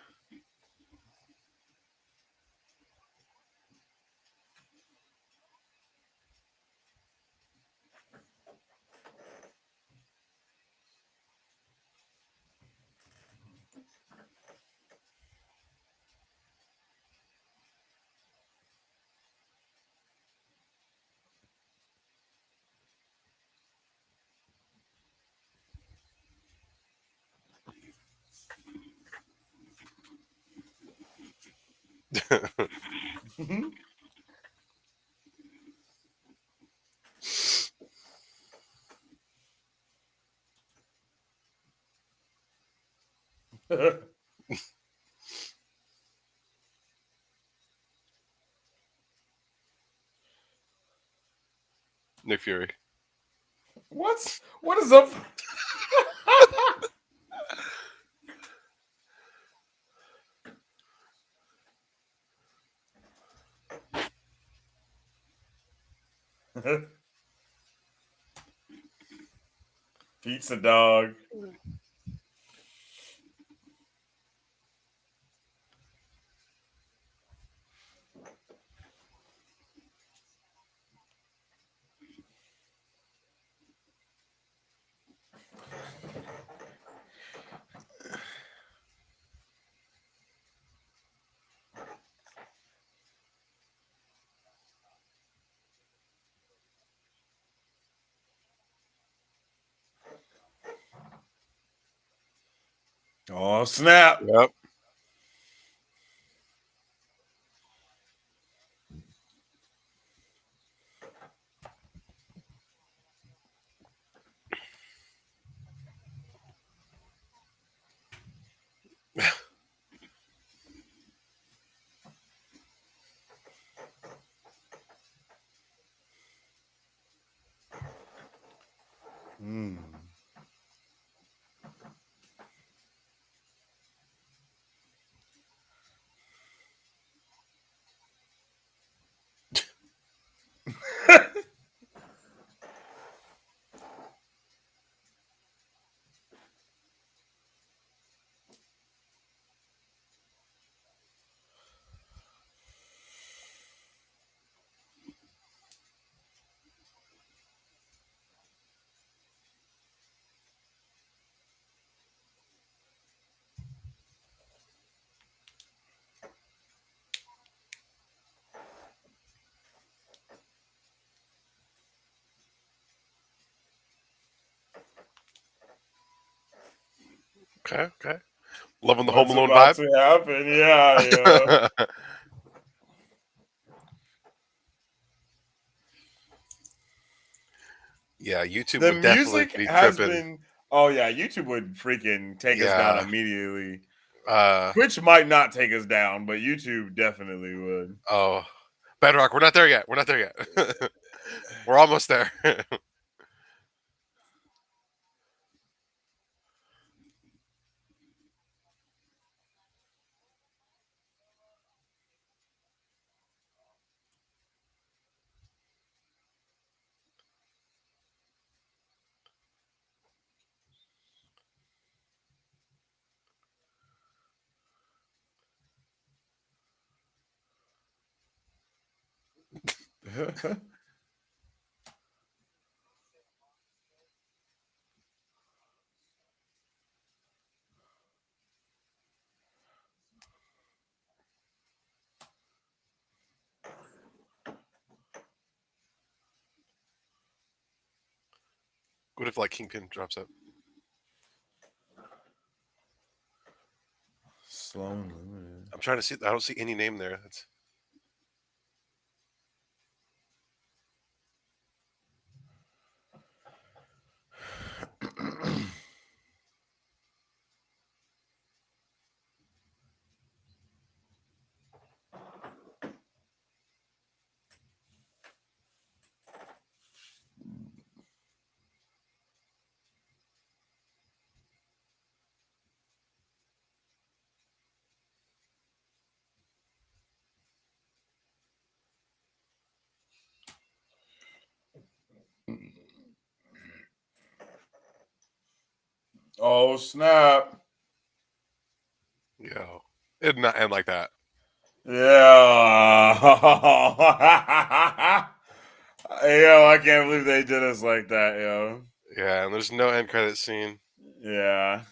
Nick Fury. What is up? Pizza dog. Oh snap! Yep. Mm. Okay. Okay. Loving the Home What's Alone about vibe. to happen? Yeah, yeah. Yeah, YouTube The would definitely music be has tripping. been. Oh yeah, YouTube would freaking take us down Yeah. immediately. Uh. Twitch might not take us down, but YouTube definitely would. Oh. Bedrock. We're not there yet. We're not there yet. We're almost there. What if like Kingpin drops up? Sloan Limited. I'm trying to see. I don't see any name there. That's Oh snap! yo. It did not end like that. Yeah. Yo, I can't believe they did us like that, yo. Yeah, and there's no end credit scene, Yeah.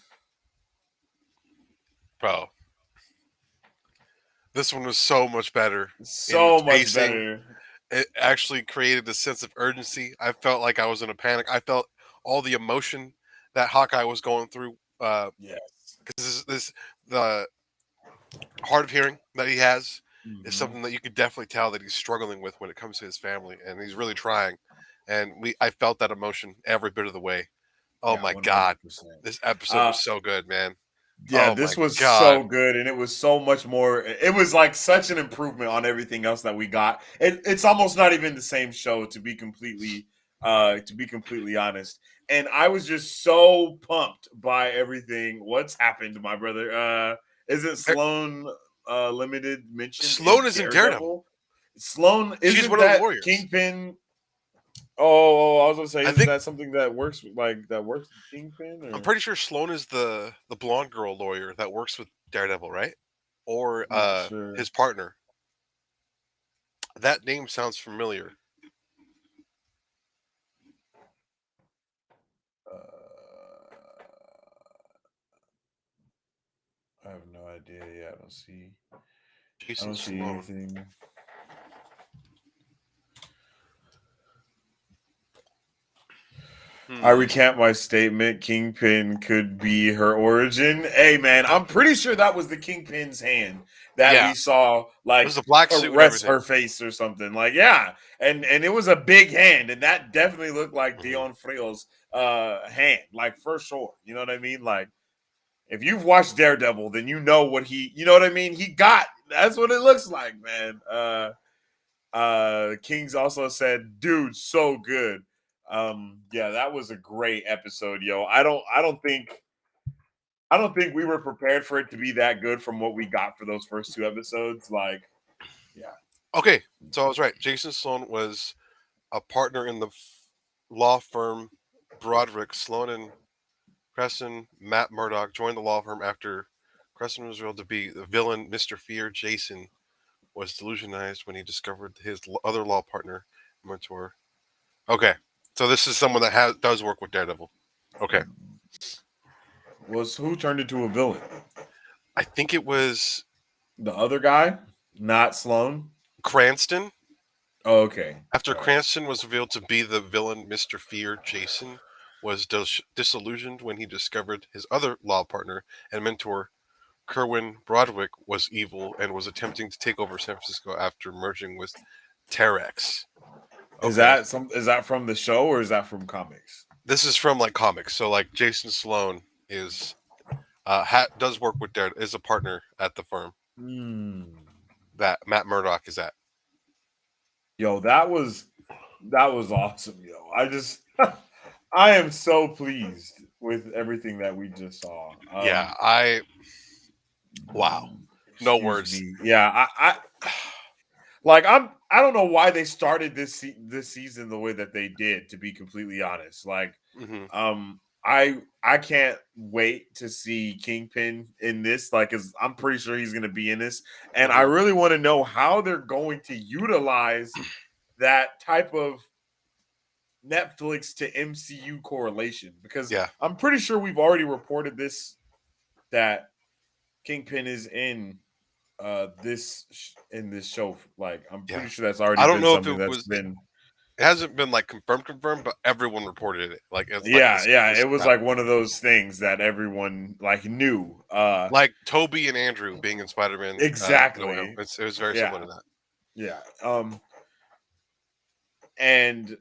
bro. This one was so much better in its So much pacing. better. It actually created a sense of urgency. I felt like I was in a panic. I felt all the emotion that Hawkeye was going through. Because Yes. this the hard of hearing that he has. is Mhm. something that you could definitely tell that he's struggling with when it comes to his family, and he's really trying. And I felt that emotion every bit of the way. Oh Yeah, my god, 100%. this episode Uh, was so good, man. yeah, Oh my this was god. so good, and it was so much more. It was like such an improvement on everything else that we got. It's almost not even the same show, to be completely honest. And I was just so pumped by everything. What's happened, my brother? Isn't Dar- Sloan limited mentioned Sloane in is in Daredevil. Daredevil? Sloan She's isn't one of the that warriors. Kingpin? Oh, I was gonna say, I isn't think that something that works that works with Kingpin I'm or? pretty sure Sloane is the blonde girl lawyer that works with Daredevil, right? Or I'm not sure. his partner. That name sounds familiar. I have no idea. Yeah, I don't see. I Jason don't see Sloane. anything. I Hmm. recant my statement. Kingpin could be her origin. Hey, man, I'm pretty sure that was the Kingpin's hand that Yeah, we saw, it was like the black suit and caress everything. her face or something. Like, yeah, and it was a big hand, and that definitely looked like Hmm. Dion Frio's hand, like for sure. You know what I mean? Like, if you've watched Daredevil, then you know what you know what I mean. He got that's what it looks like, man. Kings also said, dude, so good. Yeah, that was a great episode, yo. I don't think we were prepared for it to be that good from what we got for those first two episodes. Like, yeah. Okay, so I was right. Jason Sloane was a partner in the law firm Broderick Sloan and Cresson. Matt Murdock joined the law firm after Cresson was revealed to be the villain. Mr. Fear Jason was delusionized when he discovered his other law partner, mentor. Okay, so this is someone that does work with Daredevil. Okay, Was who turned into a villain? I think it was The other guy, not Sloan. Cranston. Oh, okay. After All right. Cranston was revealed to be the villain, Mr. Fear Jason was disillusioned when he discovered his other law partner and mentor, Kerwin Broderick, was evil and was attempting to take over San Francisco after merging with Terex. Okay. Is that from the show or is that from comics? This is from like comics. So like Jason Sloan is does work with Daredevil, is a partner at the firm Hmm. that Matt Murdock is at. Yo, that was awesome, yo. I just I am so pleased with everything that we just saw. Yeah, I wow. No Excuse words. me. Yeah, like I don't know why they started this season the way that they did, to be completely honest. Like Hmm. I can't wait to see Kingpin in this, like, cuz I'm pretty sure he's going to be in this, and I Hmm. really want to know how they're going to utilize that type of Netflix to MCU correlation, because Yeah. I'm pretty sure we've already reported this, that Kingpin is in in this show. Like, I'm Yeah. pretty sure that's already I don't been know if something it that's was. been. It hasn't been like confirmed, but everyone reported it. Like it's like Yeah, yeah, this it was like happening. one of those things that everyone like knew. Like Toby and Andrew being in Spider-Man. No Way Home. Exactly. It was very Yeah, similar to that. yeah. And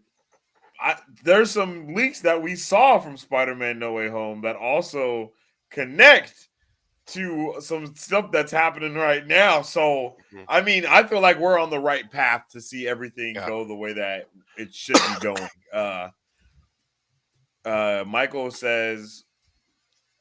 there's some leaks that we saw from Spider-Man No Way Home that also connect to some stuff that's happening right now. So, Mhm. I mean, I feel like we're on the right path to see everything Yeah. go the way that it should be going. Michael says,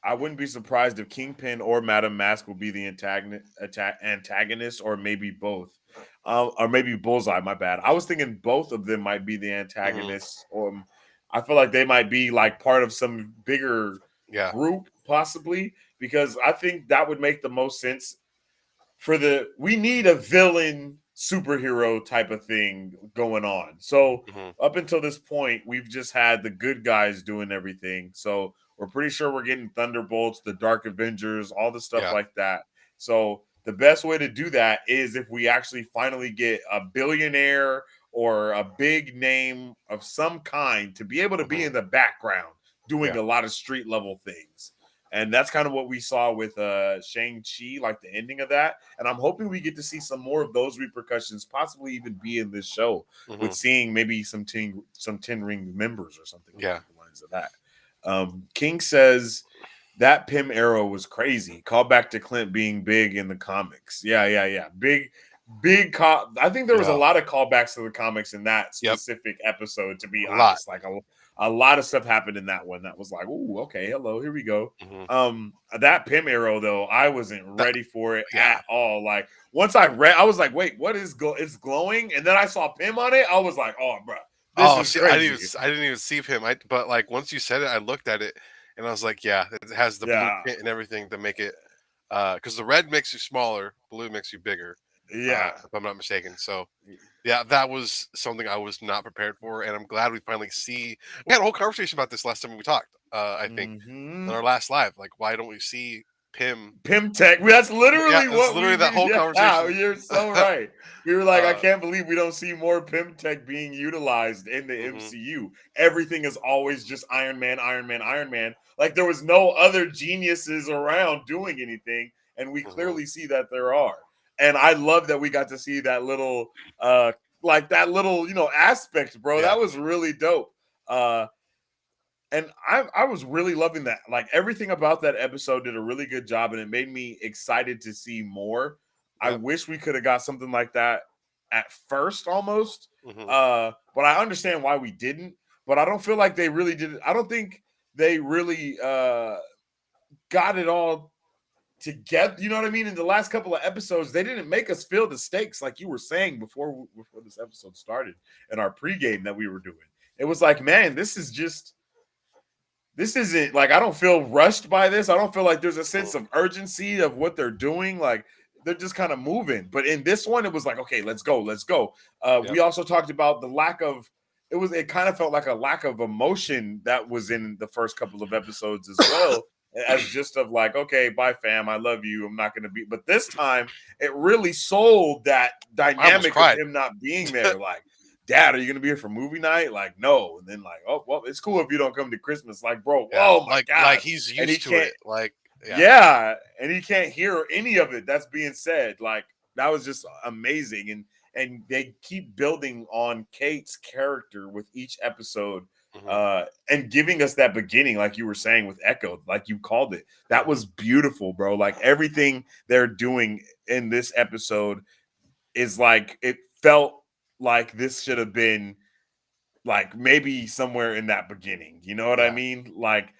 I wouldn't be surprised if Kingpin or Madame Mask will be the antagonist, or maybe both, or maybe Bullseye. My bad. I was thinking both of them might be the Hmm. antagonists, or I feel like they might be like part of some bigger Yeah. group, possibly, because I think that would make the most sense for we need a villain superhero type of thing going on. So Hmm. up until this point, we've just had the good guys doing everything. So we're pretty sure we're getting Thunderbolts, the Dark Avengers, all the stuff Yeah. like that. So the best way to do that is if we actually finally get a billionaire or a big name of some kind to be able to be Hmm. in the background doing Yeah. a lot of street level things. And that's kind of what we saw with Shang-Chi, like the ending of that. And I'm hoping we get to see some more of those repercussions, possibly even be in this show, with Hmm. seeing maybe some Ten Ring members or something Yeah. along the lines of that. King says that Pym arrow was crazy. Call back to Clint being big in the comics. Yeah. I think there was a Yeah. lot of callbacks to the comics in that Yep. specific episode, to be A lot. honest. Like a lot of stuff happened in that one that was like, ooh, okay, hello, here we go. Hmm. That Pym arrow though, I wasn't That, ready for it yeah. at all. Like once I read, I was like, wait, what is it's glowing? And then I saw Pym on it. I was like, oh, bro, this Oh, is see, crazy. I didn't even see him. But like once you said it, I looked at it and I was like, yeah, it has the blue Yeah, tint and everything to make it. Because the red makes you smaller, blue makes you bigger. yeah. If I'm not mistaken. So yeah, that was something I was not prepared for, and I'm glad we finally see. We had a whole conversation about this last time we talked. I think Mm-hmm. on our last live, like why don't we see Pim? Pym Tech. That's Yeah, literally it's what literally we. that whole Yeah, conversation. you're so right. We were like, I uh, can't believe we don't see more Pym Tech being utilized in the hmm. MCU. Everything is always just Iron Man, Iron Man, Iron Man. Like there was no other geniuses around doing anything, and we Hmm. clearly see that there are. And I love that we got to see that little, like that little, aspect, bro. Yeah. That was really dope. And I was really loving that. Like everything about that episode did a really good job, and it made me excited to see more. I Yep. wish we could have got something like that at first, almost. Hmm. But I understand why we didn't. But I don't feel like they really did. I don't think they really got it all together. You know what I mean? In the last couple of episodes, they didn't make us feel the stakes, like you were saying before this episode started in our pregame that we were doing. It was like, man, this isn't like, I don't feel rushed by this. I don't feel like there's a sense of urgency of what they're doing. Like they're just kind of moving. But in this one, it was like, okay, let's go, let's go. Yep. We also talked about the lack of. It kind of felt like a lack of emotion that was in the first couple of episodes as well, as just of like, okay, bye fam, I love you, I'm not going to be. But this time, it really sold that I almost dynamic of cried. him not being there. Like, Dad, are you gonna be here for movie night? Like, no. And then like, oh well, it's cool if you don't come to Christmas. Like, bro, Yeah, oh my like gosh. he's And he used to can't, it. Like yeah. yeah, and he can't hear any of it that's being said. Like, that was just amazing. And they keep building on Kate's character with each episode, Hmm. and giving us that beginning, like you were saying with Echo, like you called it. That Hmm. was beautiful, bro. Like everything they're doing in this episode is like, it felt like this should have been like maybe somewhere in that beginning. You know what I Yeah. mean? Like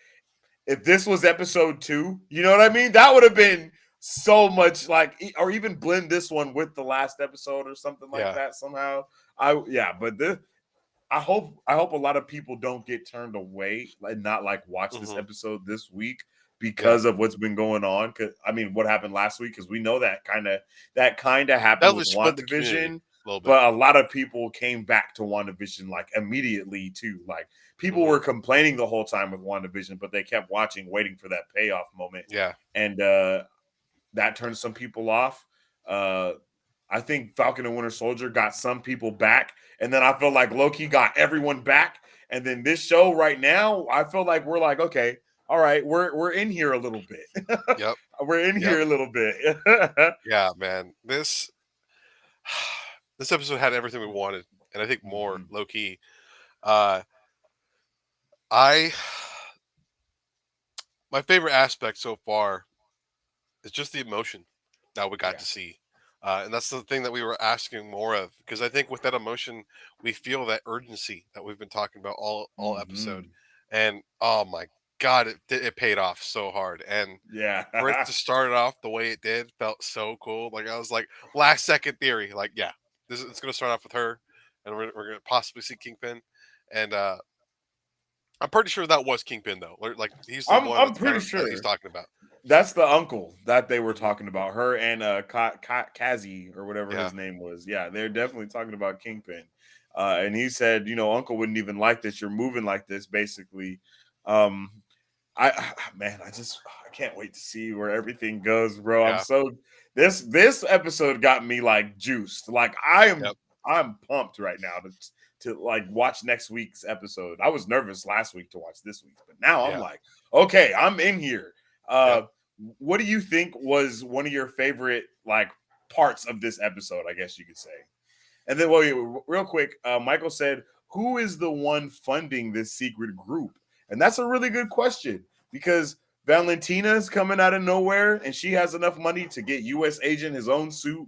if this was episode 2, you know what I mean? That would have been so much like, or even blend this one with the last episode or something like Yeah. that somehow. But this, I hope a lot of people don't get turned away and not like watch this Hmm. episode this week Yeah. because of what's been going on. Cause I mean, what happened last week? Because we know that kind of That happened was with split the community WandaVision, a little bit. but a lot of people came back to WandaVision like immediately too. Like people Hmm. were complaining the whole time with WandaVision, but they kept watching, waiting for that payoff moment, Yeah. and that turned some people off. Uh, I think Falcon and Winter Soldier got some people back, and then I feel like Loki got everyone back. And then this show right now, I feel like we're like, okay, all right, we're in here a little bit. Yep. We're in Yep. here a little bit. Yeah, man. This episode had everything we wanted, and I think more Mhm. low key. Uh, I My favorite aspect so far is just the emotion that we got Yeah. to see, and that's the thing that we were asking more of. Because I think with that emotion, we feel that urgency that we've been talking about all episode, Hmm. and oh my god, it paid off so hard, and Yeah. for it to start off the way it did felt so cool. Like I was like last second theory, like yeah, it's gonna start off with her, and we're gonna possibly see Kingpin, and I'm pretty sure that was Kingpin though. Like he's the one I'm that's kind pretty of that he's sure talking about. that's the uncle that they were Hmm. talking about. Her and Kazi or whatever Yeah. his name was. Yeah, they're definitely talking about Kingpin. And he said, Uncle wouldn't even like this. You're moving like this, basically. Um, man, I can't wait to see where everything goes, bro. I'm Yeah. so this episode got me like juiced. Like Yep. I'm pumped right now to like watch next week's episode. I was nervous last week to watch this week, but now I'm Yeah. like, okay, I'm in here. Yep. What do you think was one of your favorite like parts of this episode? I guess you could say. And then, wait, real quick, Michael said, "Who is the one funding this secret group?" And that's a really good question because Valentina's coming out of nowhere, and she has enough money to get U.S. Agent his own suit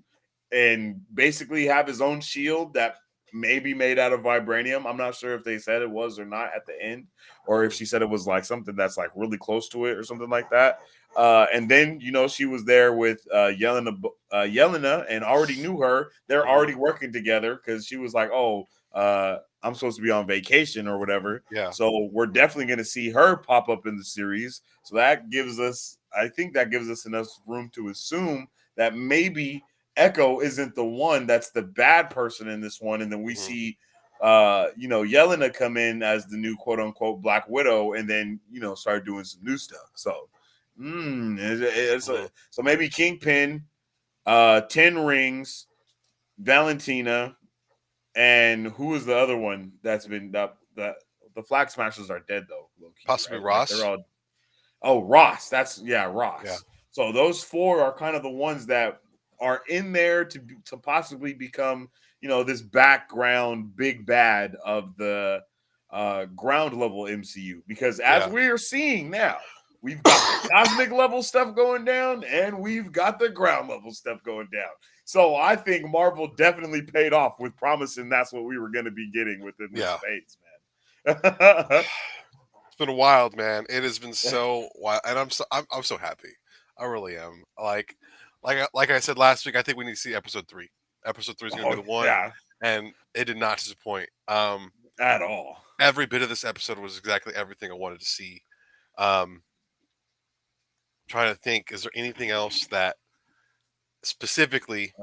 and basically have his own shield that may be made out of vibranium. I'm not sure if they said it was or not at the end, or if she said it was like something that's like really close to it or something like that. And then she was there with Yelena and already knew her. They're Mhm. already working together because she was like, "Oh, I'm supposed to be on vacation or whatever." Yeah. So we're definitely going to see her pop up in the series. So that gives us, I think, that gives us enough room to assume that maybe Echo isn't the one that's the bad person in this one, and then we Mhm. see Yelena come in as the new quote unquote Black Widow, and then start doing some new stuff. So Mhm. so maybe Kingpin, 10 Rings, Valentina, and who was the other one that's been that the Flag Smashers are dead though, low key, Possibly right? Like they're Ross. all Ross. That's Yeah. Ross. So those four are kind of the ones that are in there to possibly become this background big bad of the ground level MCU because as Yeah. we're seeing now, we've got the cosmic level stuff going down and we've got the ground level stuff going down. So I think Marvel definitely paid off with promising that's what we were going to be getting within this Yeah. phase, man. It's been wild, man. It has been so wild, and I'm so happy. I really am. Like I said last week, I think we need to see episode 3. Episode 3 is going to Oh be the one, yeah, and it did not disappoint. at all. Every bit of this episode was exactly everything I wanted to see. Um, trying to think, is there anything else that specifically?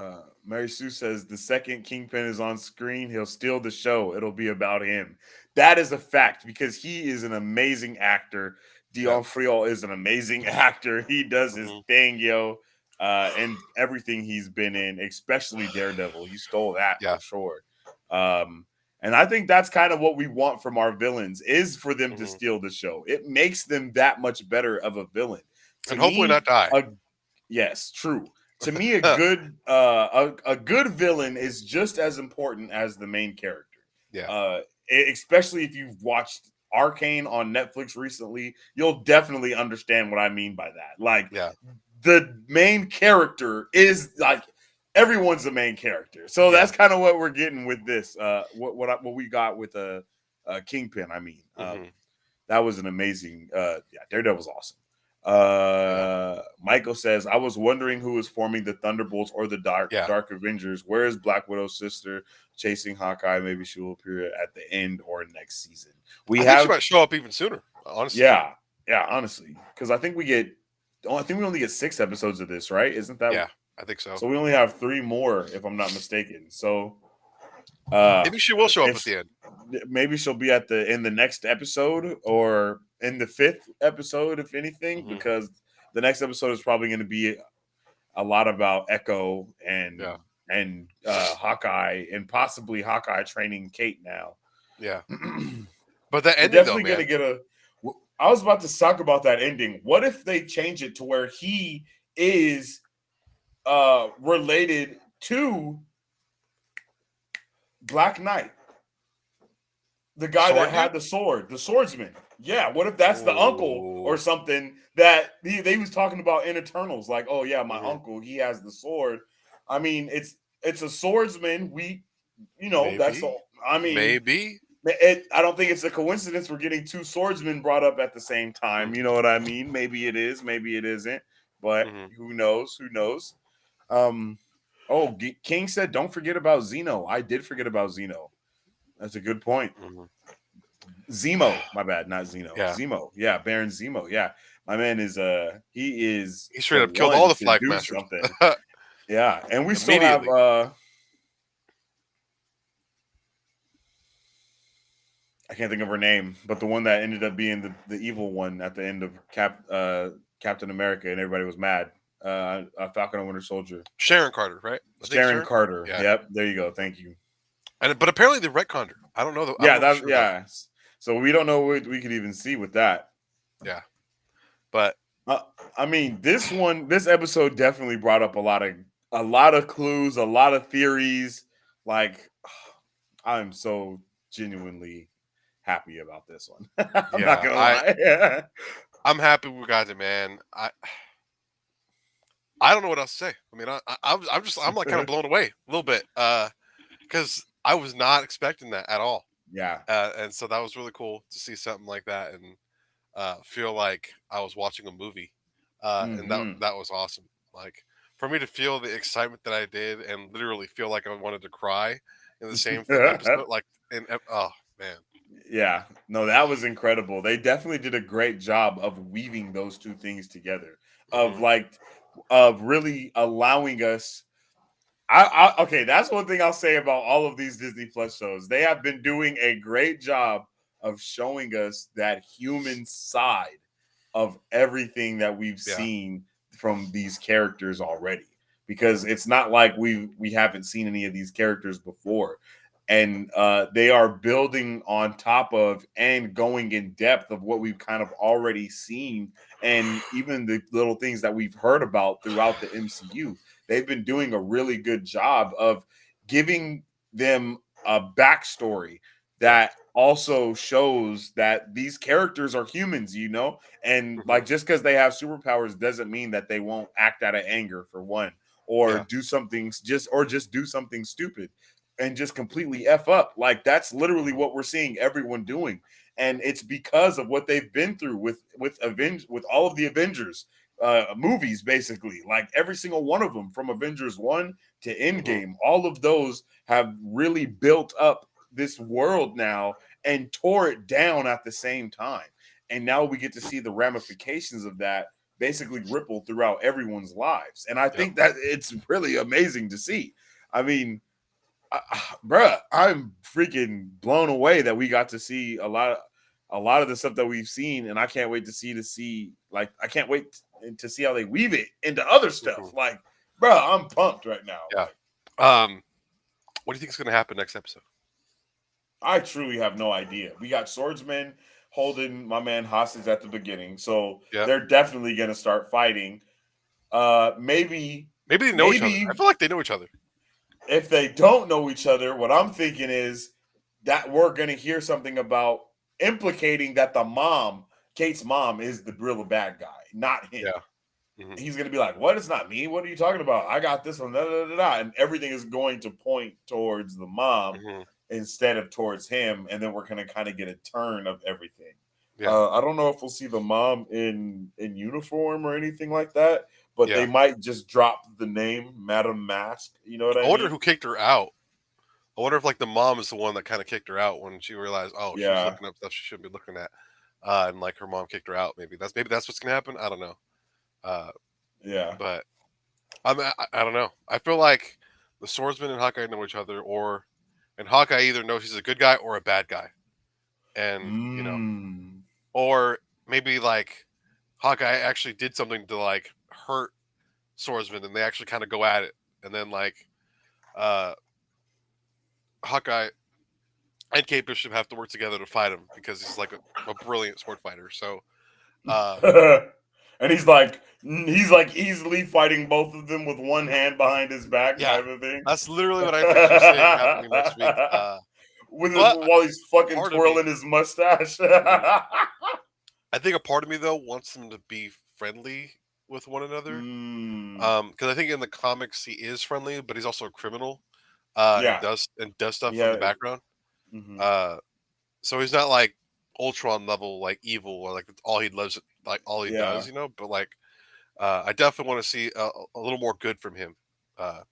Mary Sue says the second Kingpin is on screen, he'll steal the show. It'll be about him. That is a fact because he is an amazing actor. Yeah. Dion Friol is an amazing actor. He does his Hmm. thing, yo. And everything he's been in, especially Daredevil, he stole that Yeah. for sure. And I think that's kind of what we want from our villains is for them to Hmm. steal the show. It makes them that much better of a villain. To And hopefully me, not die. a Yes, true. To me, a good villain is just as important as the main character. Yeah. Especially if you've watched Arcane on Netflix recently, you'll definitely understand what I mean by that. Like Yeah. the main character is like everyone's the main character. So Yeah. that's kind of what we're getting with this. What we got with Kingpin. I mean, Hmm. that was an amazing. Yeah, Daredevil's awesome. Yeah. Michael says, I was wondering who is forming the Thunderbolts or the Yeah. Dark Avengers. Where is Black Widow's sister chasing Hawkeye? Maybe she will appear at the end or next season. We I think she have, might show up even sooner. Honestly. yeah, honestly, because I think we only get 6 episodes of this, right? Isn't that Yeah. I think so. so? We only have 3 more, if I'm not mistaken. So, Maybe she will show up at if the end. maybe she'll be in the next episode or in the 5th episode, if anything, Hmm. because the next episode is probably going to be a lot about Echo Yeah. and Hawkeye and possibly Hawkeye training Kate now. Yeah. We're But that ending though, definitely going to man. get a. I was about to talk about that ending. What if they change it to where he is related to Black Knight? The The guy that sword dude? had the sword, the swordsman. Yeah, what if that's the uncle or Oh. something that they was talking about in Eternals? Like, oh yeah, my Hmm. uncle, he has the sword. I mean, it's a swordsman. That's Maybe. all. I mean, Maybe. I don't think it's a coincidence we're getting 2 swordsmen brought up at the same time. Hmm. You know what I mean? Maybe it is, maybe it isn't. But Hmm. who knows? Who knows? Um. Oh, King said, don't forget about Zeno. I did forget about Zeno. That's a good point. Hmm. Zemo, my bad, not Zeno. Yeah. Zemo, yeah, Baron Zemo, yeah. My man is he is He straight the up killed all one the to flag do masters something. Yeah, and we still have immediately. I can't think of her name, but the one that ended up being the evil one at the end of Captain America, and everybody was mad. Falcon and Winter Soldier, Sharon Carter, right? I think Sharon Sharon. Carter. Yeah. Yep, there you go. Thank you. But apparently they retconned her. I don't know. I don't Yeah, know for that's sure though. yeah. So we don't know what we could even see with that. Yeah. But Uh, I mean, this episode definitely brought up a lot of clues, a lot of theories. Like, I'm so genuinely happy about this one. I'm not Yeah, gonna lie. I'm happy we got it, man. I don't know what else to say. I mean, I'm like kind of blown away a little bit, because I was not expecting that at all, Yeah. and so that was really cool to see something like that and feel like I was watching a movie, and that Hmm. that was awesome. Like for me to feel the excitement that I did and literally feel like I wanted to cry in the same episode, like oh man, Yeah, no, that was incredible. They definitely did a great job of weaving those two things together, of hmm like, of really allowing us. Okay, that's one thing I'll say about all of these Disney Plus shows. They have been doing a great job of showing us that human side of everything that we've yeah, seen from these characters already. Because it's not like we haven't seen any of these characters before, and they are building on top of and going in depth of what we've kind of already seen, and even the little things that we've heard about throughout the MCU. They've been doing a really good job of giving them a backstory yeah, that also shows that these characters are humans, and hmm like, just because they have superpowers doesn't mean that they won't act out of anger, for one, or yeah, just do something stupid and just completely f up. Like, that's literally hmm what we're seeing everyone doing, and it's because of what they've been through with all of the Avengers movies, basically. Like, every single one of them, from Avengers 1 to hmm Endgame, all of those have really built up this world now and tore it down at the same time. And now we get to see the ramifications of that basically ripple throughout everyone's lives. And I yep, think that it's really amazing to see. I mean, bruh, I'm freaking blown away that we got to see a lot of the stuff that we've seen, and I can't wait to see, like, I can't wait to see how they weave it into other hmm stuff. Like, bruh, I'm pumped right now. yeah. Like, Um, what do you think is going to happen next episode? I truly have no idea. We got swordsmen holding my man hostage at the beginning, so Yeah, they're definitely gonna start fighting. Maybe, maybe they know each other. I maybe feel like they know each other. if they don't know each other, what I'm thinking is that we're gonna hear something about implicating that Kate's mom, is the real bad guy, not him. Yeah, hmm He's gonna be like, "What? It's not me. What are you talking about? I got this one." Da, da, da, da. And everything is going to point towards the mom hmm instead of towards him, and then we're gonna kind of get a turn of everything. yeah, I don't know if we'll see the mom in uniform or anything like that, but they yeah. might just drop the name Madame Mask. You know what I I wonder mean? who kicked her out. I wonder if like the mom is the one that kind of kicked her out when she realized, oh, she was Yeah, looking up stuff she shouldn't be looking at, and like her mom kicked her out. Maybe that's what's gonna happen. I don't know, uh, yeah. but I don't know. I feel like the swordsman and Hawkeye know each other, and Hawkeye either knows he's a good guy or a bad guy, and Mm. or maybe like Hawkeye actually did something to like hurt swordsman, and they actually kind of go at it, and then like uh, Hawkeye and Kate Bishop have to work together to fight him because he's like a brilliant sword fighter. So, uh, And he's like easily fighting both of them with one hand behind his back, yeah, type of thing. that's literally what I picture seeing happening next week. But While he's a fucking part of me, twirling his mustache. mhm, I think a part of me though wants them to be friendly with one another. Mm, Because I think in the comics he is friendly, but he's also a criminal, and yeah, does stuff in the yeah. background. Mhm. Uh, so he's not like Ultron level like evil or like all he loves, like all he does, Yeah, But like, I definitely want to see a little more good from him,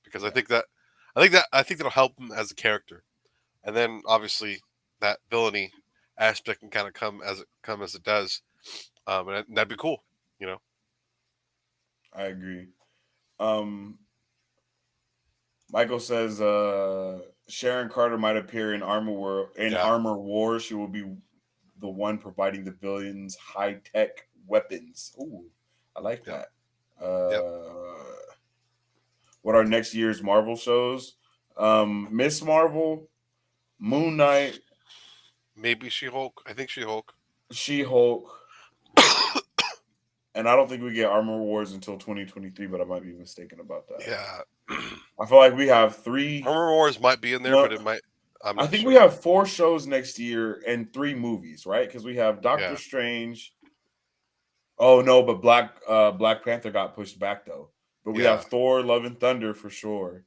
because yeah. I think that'll help him as a character, and then obviously that villainy aspect can kind of come as it does, and that'd be cool, you know. I agree. Um, Michael says Sharon Carter might appear in Yeah. Armor War. She will be the one providing the villains high tech weapons. Ooh, I like Yep. that. Yep. What are next year's Marvel shows? Miss Marvel, Moon Knight, Maybe She Hulk. I think She Hulk. She Hulk. And I don't think we get Armor Wars until 2023, but I might be mistaken about that. Yeah. I feel like we have three. Armor Wars might be in there, No, but it might. I'm I not think we sure. have 4 shows next year and 3 movies, right? Because we have Doctor Yeah. Strange. Oh no, but Black Panther got pushed back though. But we Yeah. have Thor, Love and Thunder for sure.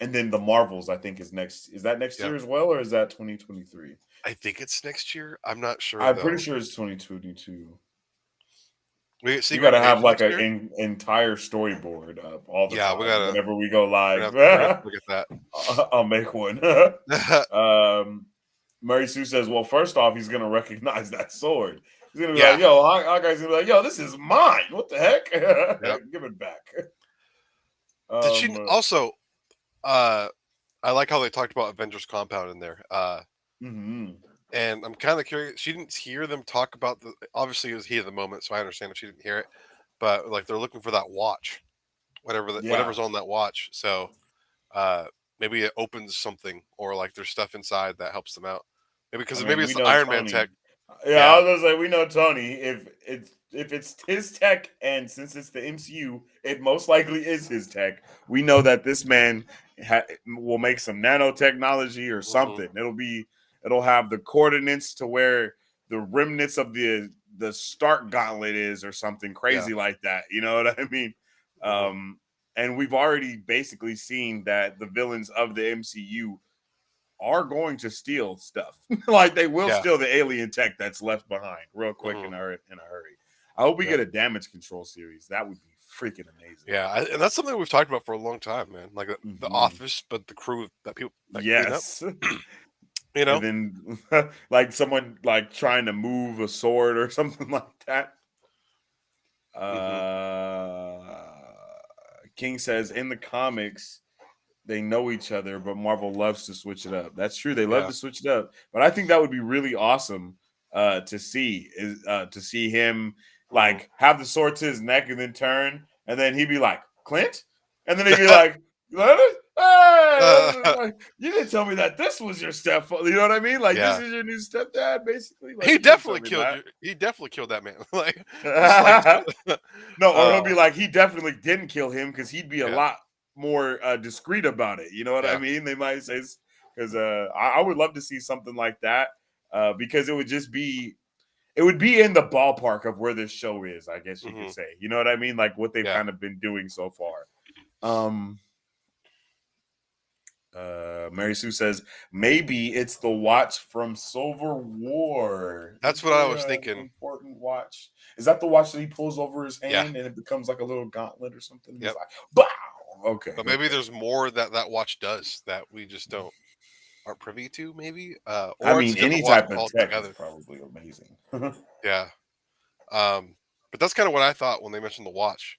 And then the Marvels, I think, is next. Is that next Yeah. year as well, or is that 2023? I think it's next year. I'm not sure I'm pretty though. sure it's 2022. We get We Secret gotta have Invasion like next an year. entire storyboard up all the Yeah, time whenever we go we're live. gonna have to look at I'll make one. that. Murray Sue says, "Well, first off, he's gonna recognize that sword. He's gonna be Yeah. like, yo, Hawkeye's gonna be like, yo, this is mine. What the heck? Yep. Give it back." Did she also? I like how they talked about Avengers Compound in there. Mhm. And I'm kind of curious. She didn't hear them talk about the. Obviously, it was heat of the moment, so I understand if she didn't hear it. But like they're looking for that watch, Yeah, whatever's on that watch. So uh, maybe it opens something, or like there's stuff inside that helps them out. Maybe I because maybe mean, it's we the know Iron Man tech. Tony. Yeah, I Yeah. was gonna say we know Tony. If it's his tech, and since it's the MCU, it most likely is his tech. We know that this man will make some nanotechnology or Hmm. something. It'll have the coordinates to where the remnants of the Stark Gauntlet is, or something Yeah. crazy like that. You know what I mean? Hmm. And we've already basically seen that the villains of the MCU are going to steal stuff. Like they will Yeah. steal the alien tech that's left behind real quick Hmm. in a hurry. I hope we Yeah. get a damage control series. That would be freaking amazing. Yeah. And that's something we've talked about for a long time, man. Like the Mhm. office, but the crew that people that clean up. Yes. You And know. then like someone like trying to move a sword or something like that. Hmm. Uh King says in the comics they know each other, but Marvel loves to switch it up. That's true. They love Yeah. to switch it up. But I think that would be really awesome to see him Hmm. like have the sword to his neck and then turn, and then he'd be like, Clint? And then he'd be like, Leonard? Hey, like, you didn't tell me that this was your stepfather. You know what I mean? Like this Yeah. is your new stepdad, basically. Like He you didn't tell definitely me killed that. you. He definitely killed that man. Like just like No, or he'll uh be like, he definitely didn't kill him because he'd be a yeah. lot more discreet about it. You know what I Yeah. mean? They might say, because I would love to see something like that because it would be in the ballpark of where this show is, I guess you could Hmm. say. You know what I mean? Like what they've Yeah. kind of been doing so far. Um, Mary Sue says maybe it's the watch from Silver War. That's Is what I there was an thinking. important watch? Is that the watch that he pulls over his Yeah. hand and it becomes like a little gauntlet or something? And he's Yep. like, "Bow!" Okay, But maybe okay. there's more that watch does that we just don't aren't privy to, maybe. I Or it's mean, a different any watch type of tech is altogether. probably amazing. Yeah. But that's kind of what I thought when they mentioned the watch.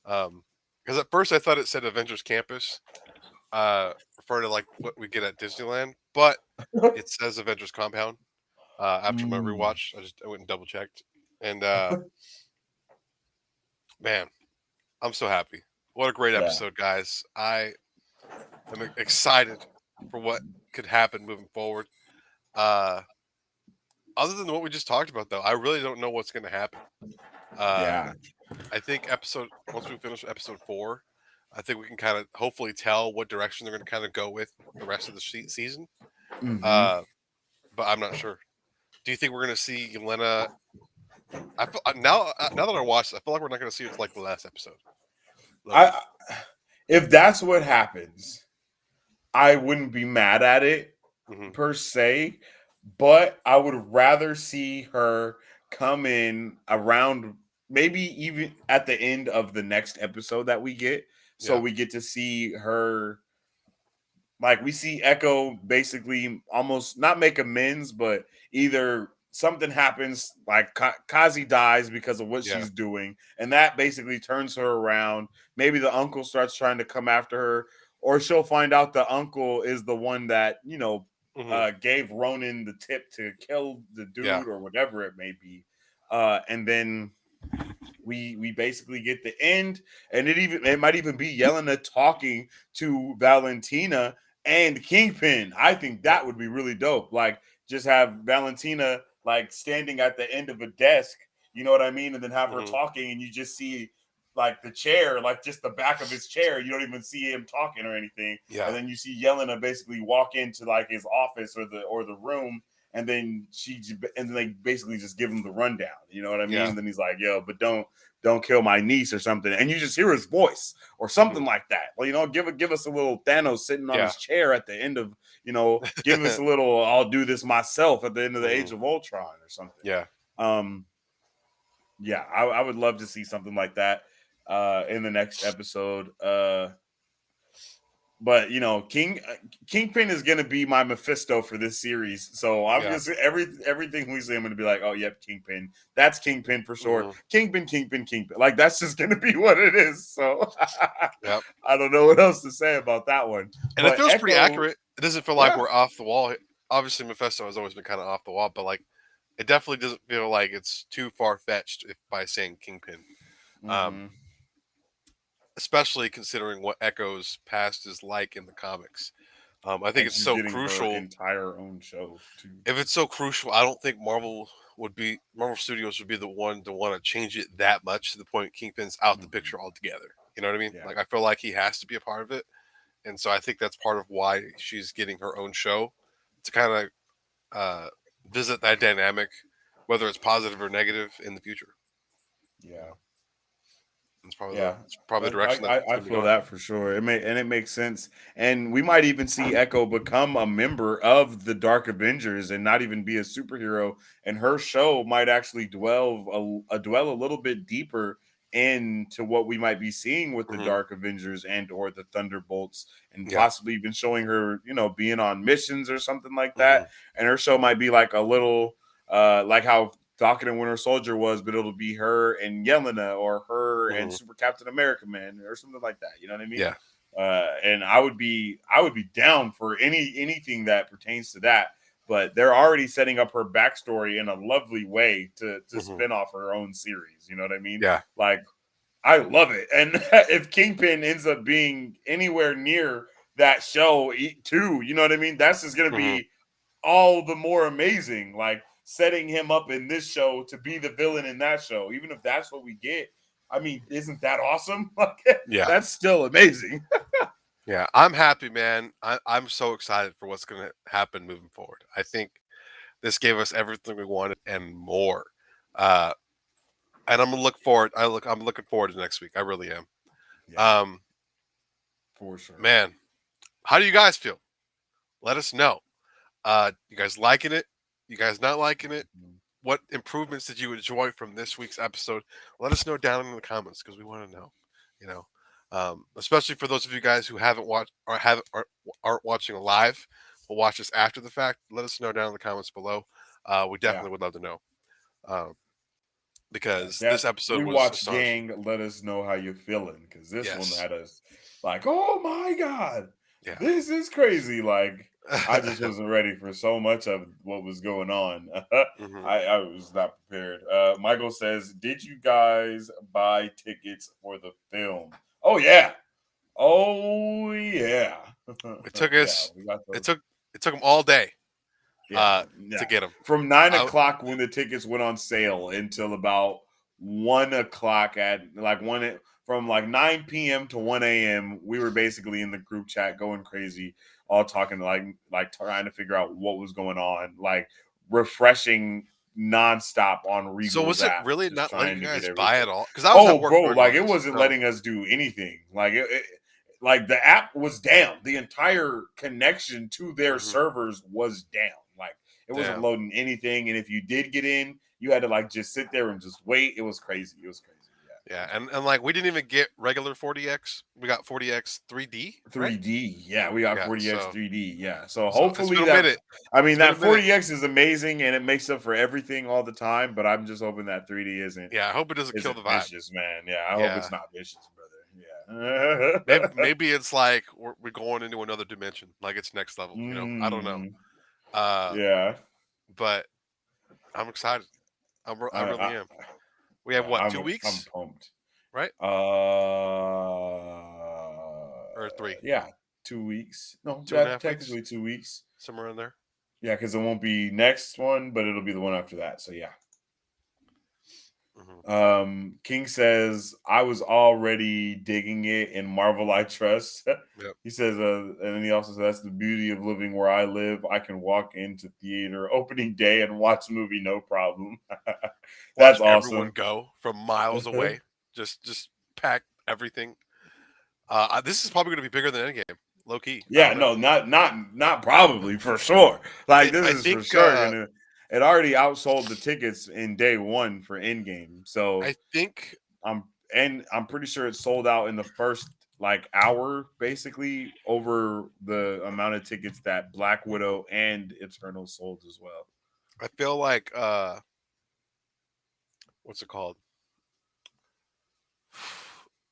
Because at first I thought it said Avengers Campus, refer to like what we get at Disneyland, but it says Avengers Compound. After my Mm, rewatch, I went and double checked, and man, I'm so happy. What a great yeah, episode, guys! I am excited for what could happen moving forward. Uh, Other than what we just talked about, though, I really don't know what's going to happen. Uh, yeah. I think once we finish episode 4, I think we can kind of hopefully tell what direction they're going to kind of go with the rest of the season. Hmm. Uh, but I'm not sure. Do you think we're going to see Yelena? I feel, now that I watched, I feel like we're not going to see it till like the last episode. Loki. I if that's what happens, I wouldn't be mad at it Hmm. per se, but I would rather see her come in around maybe even at the end of the next episode that we get. So Yeah. we get to see her, like we see Echo basically almost not make amends, but either something happens, like Kazi dies because of what Yeah. she's doing, and that basically turns her around. Maybe the uncle starts trying to come after her, or she'll find out the uncle is the one that Hmm. gave Ronan the tip to kill the Yeah. dude or whatever it may be, and then we basically get the end, and it might even be Yelena talking to Valentina and Kingpin. I think Yep. that would be really dope. Like just have Valentina like standing at the end of a desk, You know what I mean? And then have her Hmm. talking, and you just see like the chair, like just the back of his chair. You don't even see him talking or anything. And Yeah. then you see Yelena basically walk into like his office or the room, and then and then they basically just give him the rundown. You know what I mean? Yeah. And then he's like, "Yo, but don't kill my niece or something," and you just hear his voice or Hmm. something like that. Well, give us a little Thanos sitting on Yeah. his chair at the end of, give us a little I'll do this myself at the end of the Hmm. Age of Ultron or something. Yeah. Um, yeah, I would love to see something like that in the next episode. But Kingpin is gonna be my Mephisto for this series. So I'm Yeah. just everything we see, I'm gonna be like, oh yep, Kingpin. That's Kingpin for sure. Hmm. Kingpin. Like that's just gonna be what it is. So Yep. I don't know what else to say about that one. And it But feels pretty Echo, accurate. It doesn't feel like yeah. we're off the wall. Obviously, Mephisto has always been kind of off the wall, but like it definitely doesn't feel like it's too far fetched if by saying Kingpin. Um, Mm-hmm. Especially considering what Echo's past is like in the comics. I think And it's she's so getting her crucial. entire own show too. If it's so crucial, I don't think Marvel Studios would be the one to want to change it that much to the point Kingpin's out the Mm-hmm. picture altogether. You know what I mean? Yeah. Like I feel like he has to be a part of it, and so I think that's part of why she's getting her own show to kind of uh, visit that dynamic, whether it's positive or negative in the future. You Yeah. know, Yeah, it's probably the direction that it's I going to be feel going. that for sure. It makes sense, and we might even see Echo become a member of the Dark Avengers and not even be a superhero. And her show might actually dwell a little bit deeper into what we might be seeing with the Hmm. Dark Avengers and or the Thunderbolts, and Yeah. possibly even showing her, being on missions or something like that. Hmm. And her show might be like a little, like how Falcon and Winter Soldier was, but it'll be her and Yelena or her and Hmm. Super Captain America man or something like that. You know what I mean? Yeah. And I would be down for anything that pertains to that. But they're already setting up her backstory in a lovely way to Hmm. spin off her own series. You know what I mean? Yeah. Like I love it. And if Kingpin ends up being anywhere near that show too, you know what I mean? That's just gonna Hmm. be all the more amazing. Like setting him up in this show to be the villain in that show, even if that's what we get. I mean, isn't that awesome? Like, Yeah. that's still amazing. Yeah. I'm happy, man. I'm so excited for what's going to happen moving forward. I think this gave us everything we wanted and more. Uh, and I'm gonna look forward. I'm looking forward to next week. I really am. Yeah, Um, for sure. man, how do you guys feel? Let us know. You guys liking it? You guys not liking it? Mhm. What improvements did you enjoy from this week's episode? Let us know down in the comments because we want to know. You know, especially for those of you guys who haven't watched or aren't watching live, will watch us after the fact. Let us know down in the comments below. We Yeah, definitely would love to know um, yeah. because That this episode was rewatch astonishing. gang. Let us know how you're feeling because this one Yes. had us like, oh my god, Yeah. this is crazy. Like I just wasn't ready for so much of what was going on. Hmm. I was not prepared. Michael says, "Did you guys buy tickets for the film?" Oh yeah, oh yeah, It took yeah. us. We got It those. took them all day Yeah, to yeah. get them. From nine I, o'clock when the tickets went on sale until about 1 o'clock at like from like 9 p.m. to 1 a.m. We were basically in the group chat going crazy, all talking like trying to figure out what was going on, like refreshing nonstop on so Regal's was it app, really just not letting trying you to get guys buy everything. it all? Because I was at Oh, work bro, during like all it this. wasn't So letting us do anything. Like the app was down. The entire connection to their hmm servers was down. Like it wasn't damn. loading anything. And if you did get in, you had to like just sit there and just wait. It was crazy. It was crazy. Yeah, it Yeah, was and like we didn't even get regular 40x. We got 40x 3D, right? 3D. Yeah, we got Yeah. 40x So 3D. Yeah. So it's hopefully been a minute. I mean It's been a that minute. 40x is amazing and it makes up for everything all the time, but I'm just hoping that 3D isn't Yeah. I hope it doesn't kill isn't the vibe. vicious, man. Yeah, I hope it's Yeah. not vicious, brother. Yeah. Maybe it's like we're going into another dimension. Like it's next level. You know. I don't know. mm, Uh, yeah. but I'm excited. I really I am. We have Yeah, what, two I'm weeks, pumped. right? Or three, Yeah, 2 weeks. No, two and a yeah, half weeks, technically 2 weeks. somewhere in there. Yeah, because it won't be next one, but it'll be the one after that. So yeah, Hmm. King says, I was already digging it in Marvel I Trust. Yep. He says, and then he also says, that's the beauty of living where I live. I can walk into theater opening day and watch a movie, no problem. Watch That's everyone awesome. go from miles away. Just pack everything. This is probably going to be bigger than Endgame. Low key. I Yeah, don't know. no, not probably for sure. Like this I is for think. sure gonna. It already outsold the tickets in day one for Endgame, so I think. I'm I'm pretty sure it sold out in the first like hour, basically over the amount of tickets that Black Mhm. Widow and Eternal sold as well. I feel like. What's it called?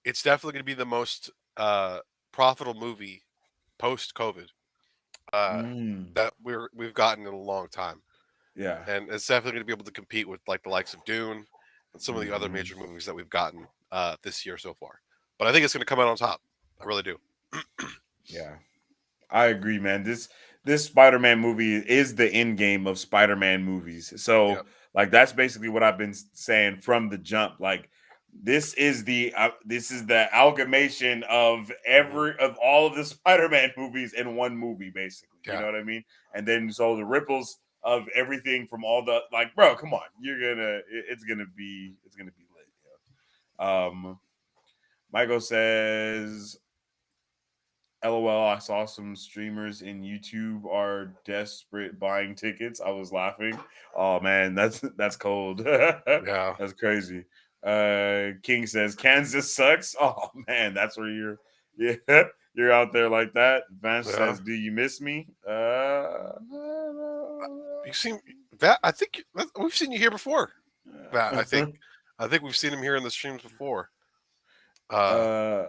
It's definitely going to be the most profitable movie post COVID Mm, that we've gotten in a long time, yeah. and it's definitely going to be able to compete with like the likes of Dune and some of the other Hmm. major movies that we've gotten this year so far. But I think it's going to come out on top. I really do. Yeah. I agree, man. This Spider-Man movie is the end game of Spider-Man movies. So, Yep. like that's basically what I've been saying from the jump. Like this is the amalgamation of Hmm. every of all of the Spider-Man movies in one movie, basically. You Yeah. know what I mean? And then so the ripples of everything from all the like, bro, come on, it's gonna be lit. Yeah. Michael says LOL, I saw some streamers in YouTube are desperate buying tickets. I was laughing. Oh man, that's cold. Yeah. That's crazy. King says Kansas sucks. Oh man, that's where yeah, you're out there like that. Vance Yeah. says, "Do you miss me?" You seem that. I think we've seen you here before. That I think we've seen him here in the streams before. Uh, uh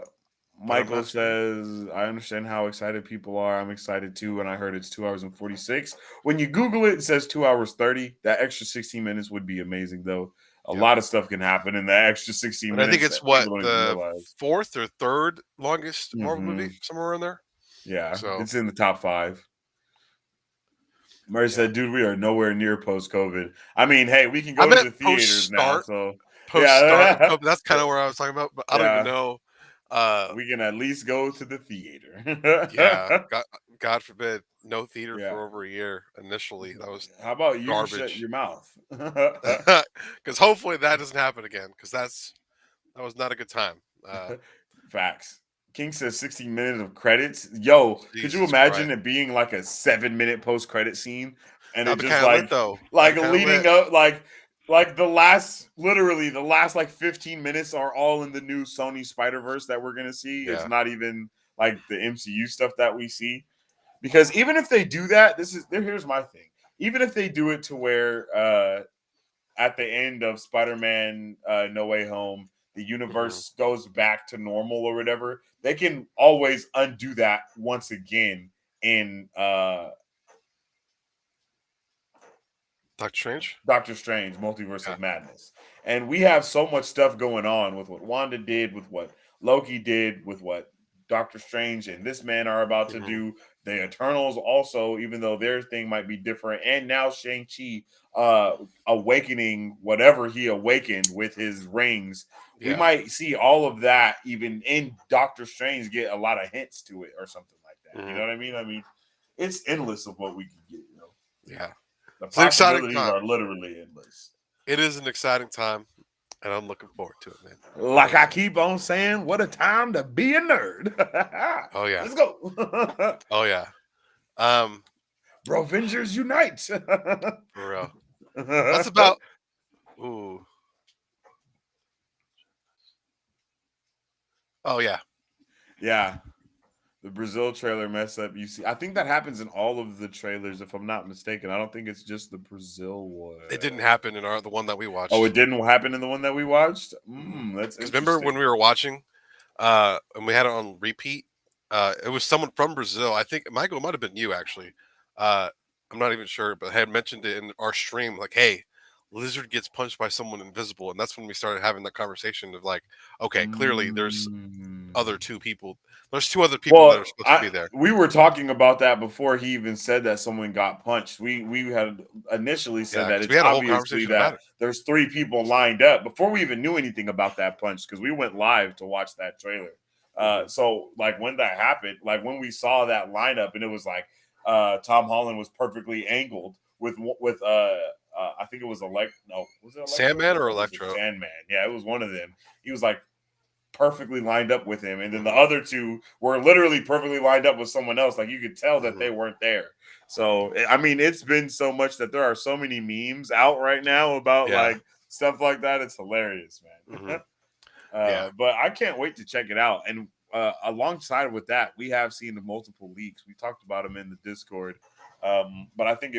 but I'm Michael not sure. says, I understand how excited people are. I'm excited too. And I heard it's 2 hours and 46. When you Google it, it says 2 hours 30. That extra 16 minutes would be amazing, though. A Yep. lot of stuff can happen in that extra 16 And I think minutes it's that what people don't even the realize. fourth or third longest Marvel movie, Hmm. somewhere in there. Yeah, So it's in the top five. Murray yeah, said, dude, we are nowhere near post COVID. I mean, hey, we can I go to meant the post theaters now. start, So, post start. yeah. That's kind of where I was talking about, but I don't even Yeah. know. We can at least go to the theater. Yeah, God forbid, no theater Yeah. for over a year. Initially, that was How about you shut garbage. your mouth? Because hopefully that doesn't happen again. Because that was not a good time. Facts. King says 60 minutes of credits. Yo, could you Jesus imagine Christ, it being like a 7 minute post credit scene and it that'd be just kind of lit though. That'd like be kind of leading lit. up like the last like 15 minutes are all in the new Sony Spider-Verse that we're gonna see. It's Yeah. not even like the MCU stuff that we see. Because even if they do that, here's my thing. Even if they do it to where at the end of Spider-Man No Way Home, the Hmm. universe goes back to normal or whatever, they can always undo that once again in Doctor Strange. Doctor Strange, Multiverse Yeah. of Madness. And we have so much stuff going on with what Wanda did, with what Loki did, with what Doctor Strange and this man are about to Hmm. do. The Eternals also, even though their thing might be different. And now Shang-Chi awakening whatever he awakened with his rings. We Yeah. might see all of that even in Doctor Strange get a lot of hints to it or something like that. You know Hmm. what I mean? I mean, it's endless of what we can get, you know. Yeah. The It's an exciting possibilities time. are literally endless. It is an exciting time, and I'm looking forward to it, man. I Like really I am. keep on saying, what a time to be a nerd. Oh yeah. Let's go. Oh yeah. Um, Bro, Avengers Unite. for real. That's about. Ooh. Oh yeah. Yeah. The Brazil trailer mess up. You see, I think that happens in all of the trailers, if I'm not mistaken. I don't think it's just the Brazil one. It didn't happen in the one that we Oh, it watched. didn't happen in the one that we watched? That's Because remember when interesting. we were watching, and we had it on repeat. It was someone from Brazil. I think Michael, it might have been you actually. Uh, I'm not even sure, but had mentioned it in our stream. Like, hey, Lizard gets punched by someone invisible, and that's when we started having that conversation of like, okay, clearly there's other Mm. two people. There's two other people that are Well, supposed to be there. we were talking about that before he even said that someone got punched. We had initially said Yeah, that because we it's had a whole obviously conversation about that it. there's 3 people lined up before we even knew anything about that punch because we went live to watch that trailer. Hmm. So like when that happened, like when we saw that lineup and it was like Tom Holland was perfectly angled with I think it was was it Electro? Sandman or No, it was a Electro? Sandman. Yeah, it was one of them. He was like perfectly lined up with him, and then the other 2 were literally perfectly lined up with someone else. Like you could tell that Hmm. they weren't there. So I mean, it's been so much that there are so many memes out right now about Yeah. like stuff like that. It's hilarious, Hmm. man. Yeah. But I can't wait to check it out. And alongside with that, we have seen multiple leaks. We talked about them in the Discord. But I think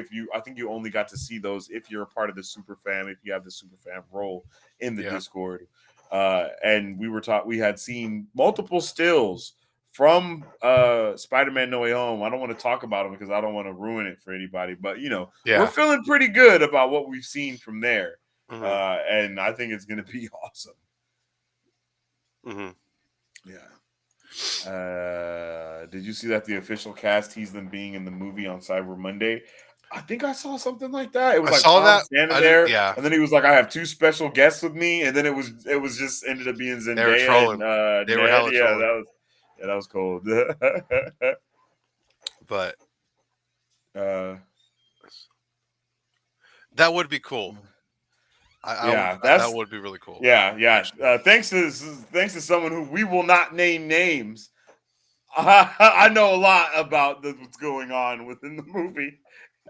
you only got to see those if you're a part of the super fam, if you have the super fam role in the Yeah. Discord. And we had seen multiple stills from Spider-Man No Way Home. I don't want to talk about them because I don't want to ruin it for anybody, but we're Yeah. feeling pretty good about what we've seen from there. Hmm. And I think it's gonna be awesome. Hmm. Yeah. Did you see that the official cast teased them being in the movie on Cyber Monday? I think I saw something like that. It was I like saw Tom that. standing I didn't. there, Yeah. and then he was like, "I have 2 special guests with me," and then it was just ended up being They were Zendaya and trolling. They were Ned. hella trolling. Yeah, that was cold. But uh, that would be cool. I would. yeah, That that's would be really cool. yeah. Actually. Thanks to someone who we will not name names. I know a lot about what's going on within the movie,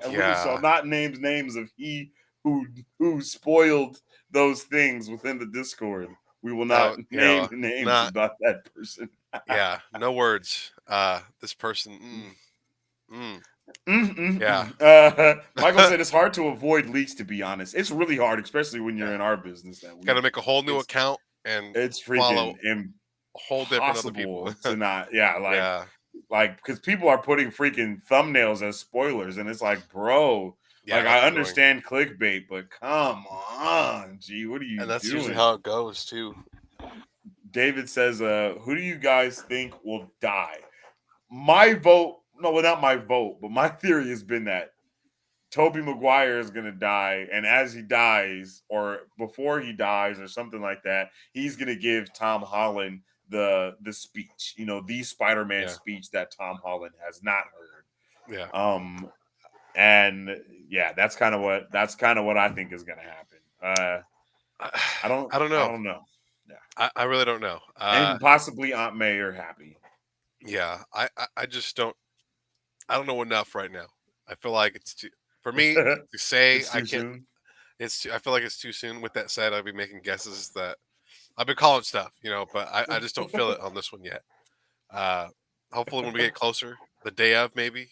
and we shall Yeah. not name names of he who who spoiled those things within the Discord. We will not That name names not. about that person. Yeah. No words. This person. Mm, yeah. Michael said it's hard to avoid leaks. To be honest, it's really hard, especially when you're Yeah. in our business. That Got to we make a whole new it's account and it's follow freaking a whole different other people. impossible to not. Yeah, Yeah. like because people are putting freaking thumbnails as spoilers, and it's like, bro, Yeah. like That's I annoying. understand clickbait, but come on, G, what are you And that's usually doing? how it goes too. David says, who do you guys think will die? My vote, no, well, not my vote, but my theory has been that Toby Maguire is gonna die, and as he dies, or before he dies, or something like that, he's gonna give Tom Holland the speech, the Spider-Man Yeah. speech that Tom Holland has not heard. Yeah. And yeah, that's kind of what I think is gonna happen. I, I don't I don't I know. don't know. Yeah, I really don't know. and possibly Aunt May are happy. Yeah. I just don't. I don't know enough right now. I feel like it's too for me to say. It's I too can't. soon. I feel like it's too soon. With that said, I'd be making guesses that I've been calling stuff, but I just don't feel it on this one yet. Uh, Hopefully, when we get closer, the day of, maybe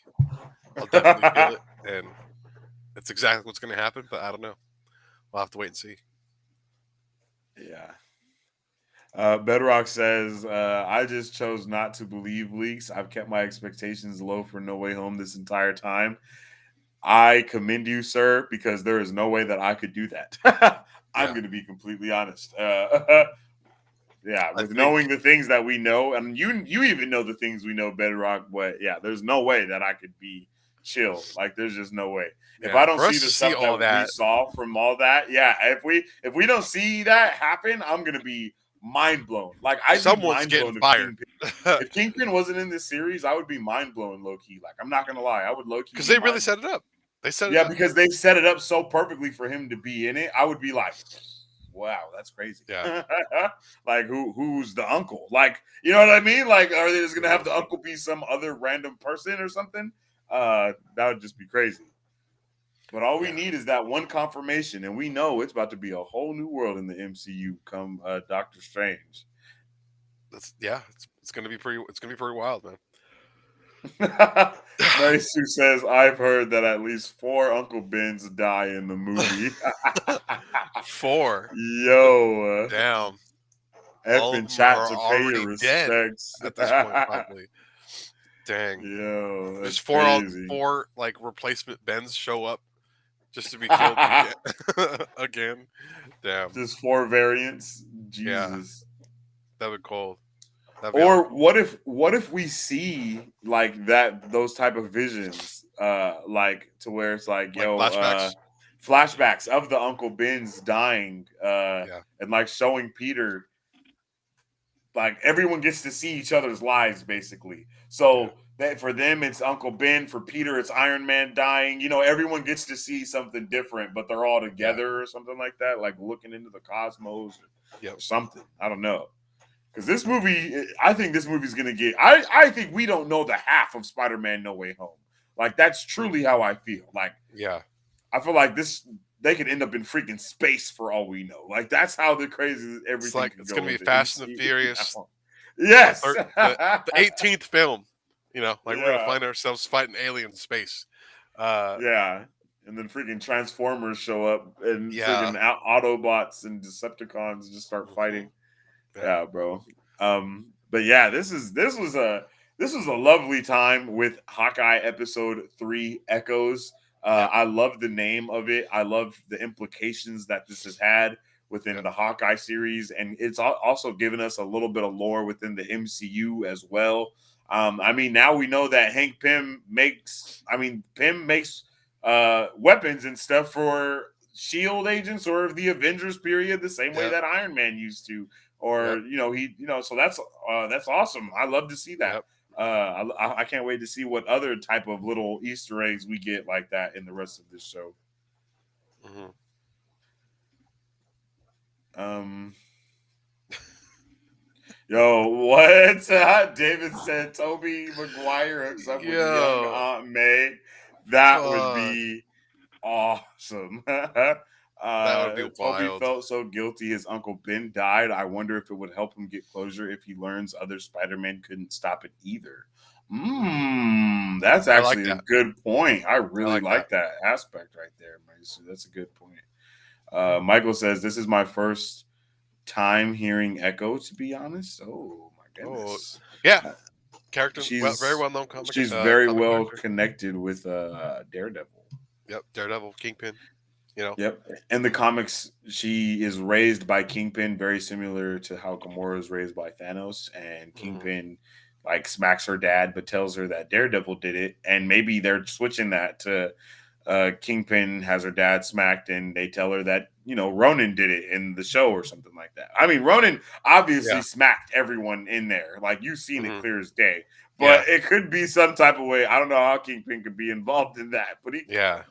I'll definitely feel it, and it's exactly what's going to happen. But I don't know. We'll have to wait and see. Yeah. Bedrock says, I just chose not to believe leaks. I've kept my expectations low for No Way Home this entire time. I commend you, sir, because there is no way that I could do that. I'm Yeah, going to be completely honest. Yeah, I with think. knowing the things that we know, and you even know the things we know, Bedrock. But yeah, there's no way that I could be chill. Like, there's just no way. If I Yeah, don't for see us to the see stuff all that we that, saw from all that, yeah, if we don't see that happen, I'm gonna be mind blown. Like, I'd be someone's mind getting blown if fired Kingpin. If Kingpin wasn't in this series, I would be mind blown, low key. Like, I'm not gonna lie, I would low key because be they really mind blown. set it up. They set it Yeah, up. because they set it up so perfectly for him to be in it. I would be like, wow, that's crazy. Yeah. Like who's the uncle? Like, you know what I mean? Like, are they just gonna have Mhm. the uncle be some other random person or something? That would just be crazy. But all we Yeah. need is that one confirmation, and we know it's about to be a whole new world in the MCU come Doctor Strange. Yeah. It's gonna be pretty. It's gonna be pretty wild, man. Mary Sue says, I've heard that at least 4 Uncle Bens die in the movie. 4. Yo, Damn. F All of in them are chat to pay your already dead respects. at this point, probably. Dang. Yo, that's Just crazy. four like replacement Bens show up just to be killed again. Again. Damn. Just 4 variants. Yeah, Jesus. that'd be cold. That'd be hella Or cold. what if we see like that those type of visions, like to where it's like, Like yo, flashbacks. flashbacks of the Uncle Ben's dying, Yeah, and like showing Peter, like everyone gets to see each other's lives basically. yeah, So that for them it's Uncle Ben, for Peter it's Iron Man dying. Everyone gets to see something different, but they're all yeah, together or something like that, like looking into the cosmos yep. or something. I don't know. Because this movie, I think this movie's gonna get. I think we don't know the half of Spider-Man No Way Home. Like that's Mm, truly how I feel. Like yeah, I feel like this, they could end up in freaking space for all we know. Like that's how the crazy it's everything like could it's go gonna be with the Fast and the MCU Furious, now. Yes. the 18th film. Like we're gonna Yeah. find ourselves fighting aliens in space. Uh, Yeah. And then freaking Transformers show up and yeah, freaking Autobots and Decepticons just start hmm fighting. yeah, Yeah, bro. But yeah, this was a lovely time with Hawkeye episode 3 Echoes. yep, I love the name of it. I love the implications that this has had within yep, the Hawkeye series, and it's also given us a little bit of lore within the MCU as well. I mean, now we know that Hank Pym makes. I mean, Pym makes weapons and stuff for Shield agents or the Avengers period, the same way yep, that Iron Man used to, yep, or so that's awesome. I love to see that. yep. I can't wait to see what other type of little Easter eggs we get like that in the rest of this show. hmm Um, Yo, what? David said Toby Maguire hooks up with young Yo, Aunt May. That would fuck, be awesome. that would be Toby wild. felt so guilty his Uncle Ben died. I wonder if it would help him get closure if he learns other Spider-Man couldn't stop it either. Mm, That's I like actually a that. good point. I I really like that. like that aspect right there, Mauricio. That's a good point. Michael says, this is my first time hearing Echo, to be honest. Oh, my Oh, goodness. yeah, Uh, character, very she's well known she's very comic well character. connected with Daredevil. Yep, Daredevil, Kingpin. You know. Yep. In the comics, she is raised by Kingpin, very similar to how Gamora is raised by Thanos. And hmm Kingpin like smacks her dad, but tells her that Daredevil did it. And maybe they're switching that to Kingpin has her dad smacked, and they tell her that Ronan did it in the show or something like that. I mean, Ronan obviously Yeah. smacked everyone in there, like you've seen it hmm clear as day. But Yeah. it could be some type of way. I don't know how Kingpin could be involved in that, but he Yeah.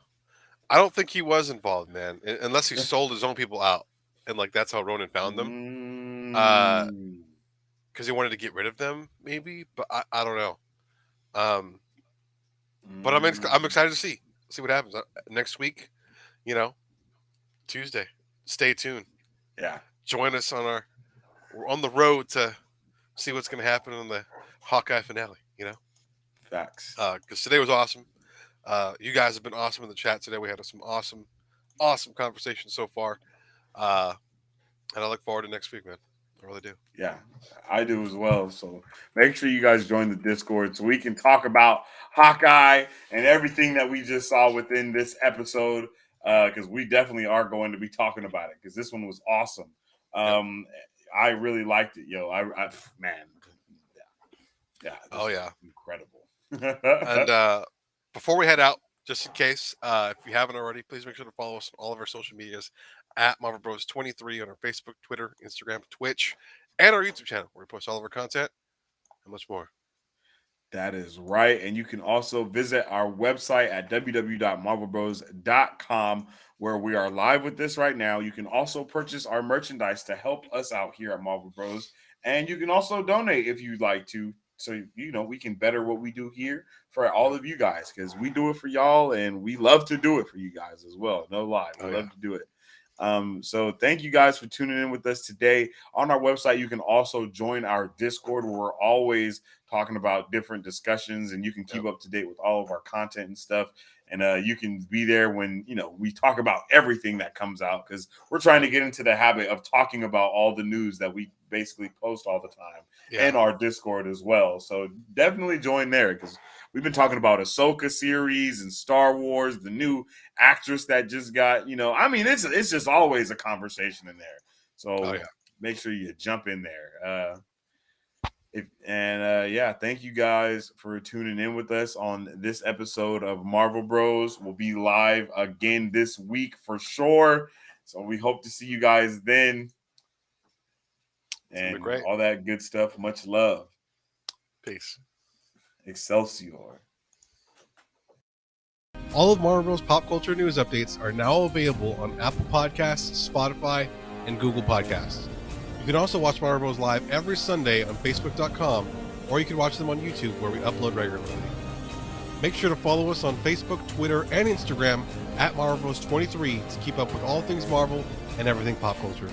I don't think he was involved, man, unless he could. sold his own people out, and like that's how Ronan found them. Uh, Mm. because he wanted to get rid of them, maybe. But I don't know. Um, but I'm Mm. excited to see what happens next week. You know, Tuesday. Stay tuned. Yeah, Join us we're on the road to see what's going to happen in the Hawkeye finale. facts. Because today was awesome. You guys have been awesome in the chat today. We had some awesome conversations so far. Uh, and I look forward to next week, man. I really do. Yeah, I do as well. So make sure you guys join the Discord so we can talk about Hawkeye and everything that we just saw within this episode. Because we definitely are going to be talking about it because this one was awesome. Yep. Um, I really liked it, yo. Man, yeah, Oh this is yeah. incredible. And before we head out, just in case, if you haven't already, please make sure to follow us on all of our social medias at Marvel Bros 23 on our Facebook, Twitter, Instagram, Twitch, and our YouTube channel where we post all of our content and much more. That is right. And you can also visit our website at www.marvelbros.com where we are live with this right now. You can also purchase our merchandise to help us out here at Marvel Bros. And you can also donate if you'd like to. So, we can better what we do here for all Yep. of you guys because we do it for y'all and we love to do it for you guys as well. No lie. We Oh yeah. love to do it. So thank you guys for tuning in with us today. On our website, you can also join our Discord where we're always talking about different discussions, and you can keep up to date with all of our content and stuff. And you can be there when, we talk about everything that comes out, because we're trying to get into the habit of talking about all the news that we basically post all the time, and our Discord as well. So definitely join there, because we've been talking about Ahsoka series and Star Wars, the new actress that just got, it's just always a conversation in there. So make sure you jump in there. Thank you guys for tuning in with us on this episode of Marvel Bros. We'll be live again this week for sure. So we hope to see you guys then. And all that good stuff. Much love. Peace. Excelsior. All of Marvel Bros. Pop culture news updates are now available on Apple Podcasts, Spotify, and Google Podcasts. You can also watch Marvel Bros. Live every Sunday on Facebook.com, or you can watch them on YouTube, where we upload regularly. Make sure to follow us on Facebook, Twitter, and Instagram at Marvel Bros. 23 to keep up with all things Marvel and everything pop culture.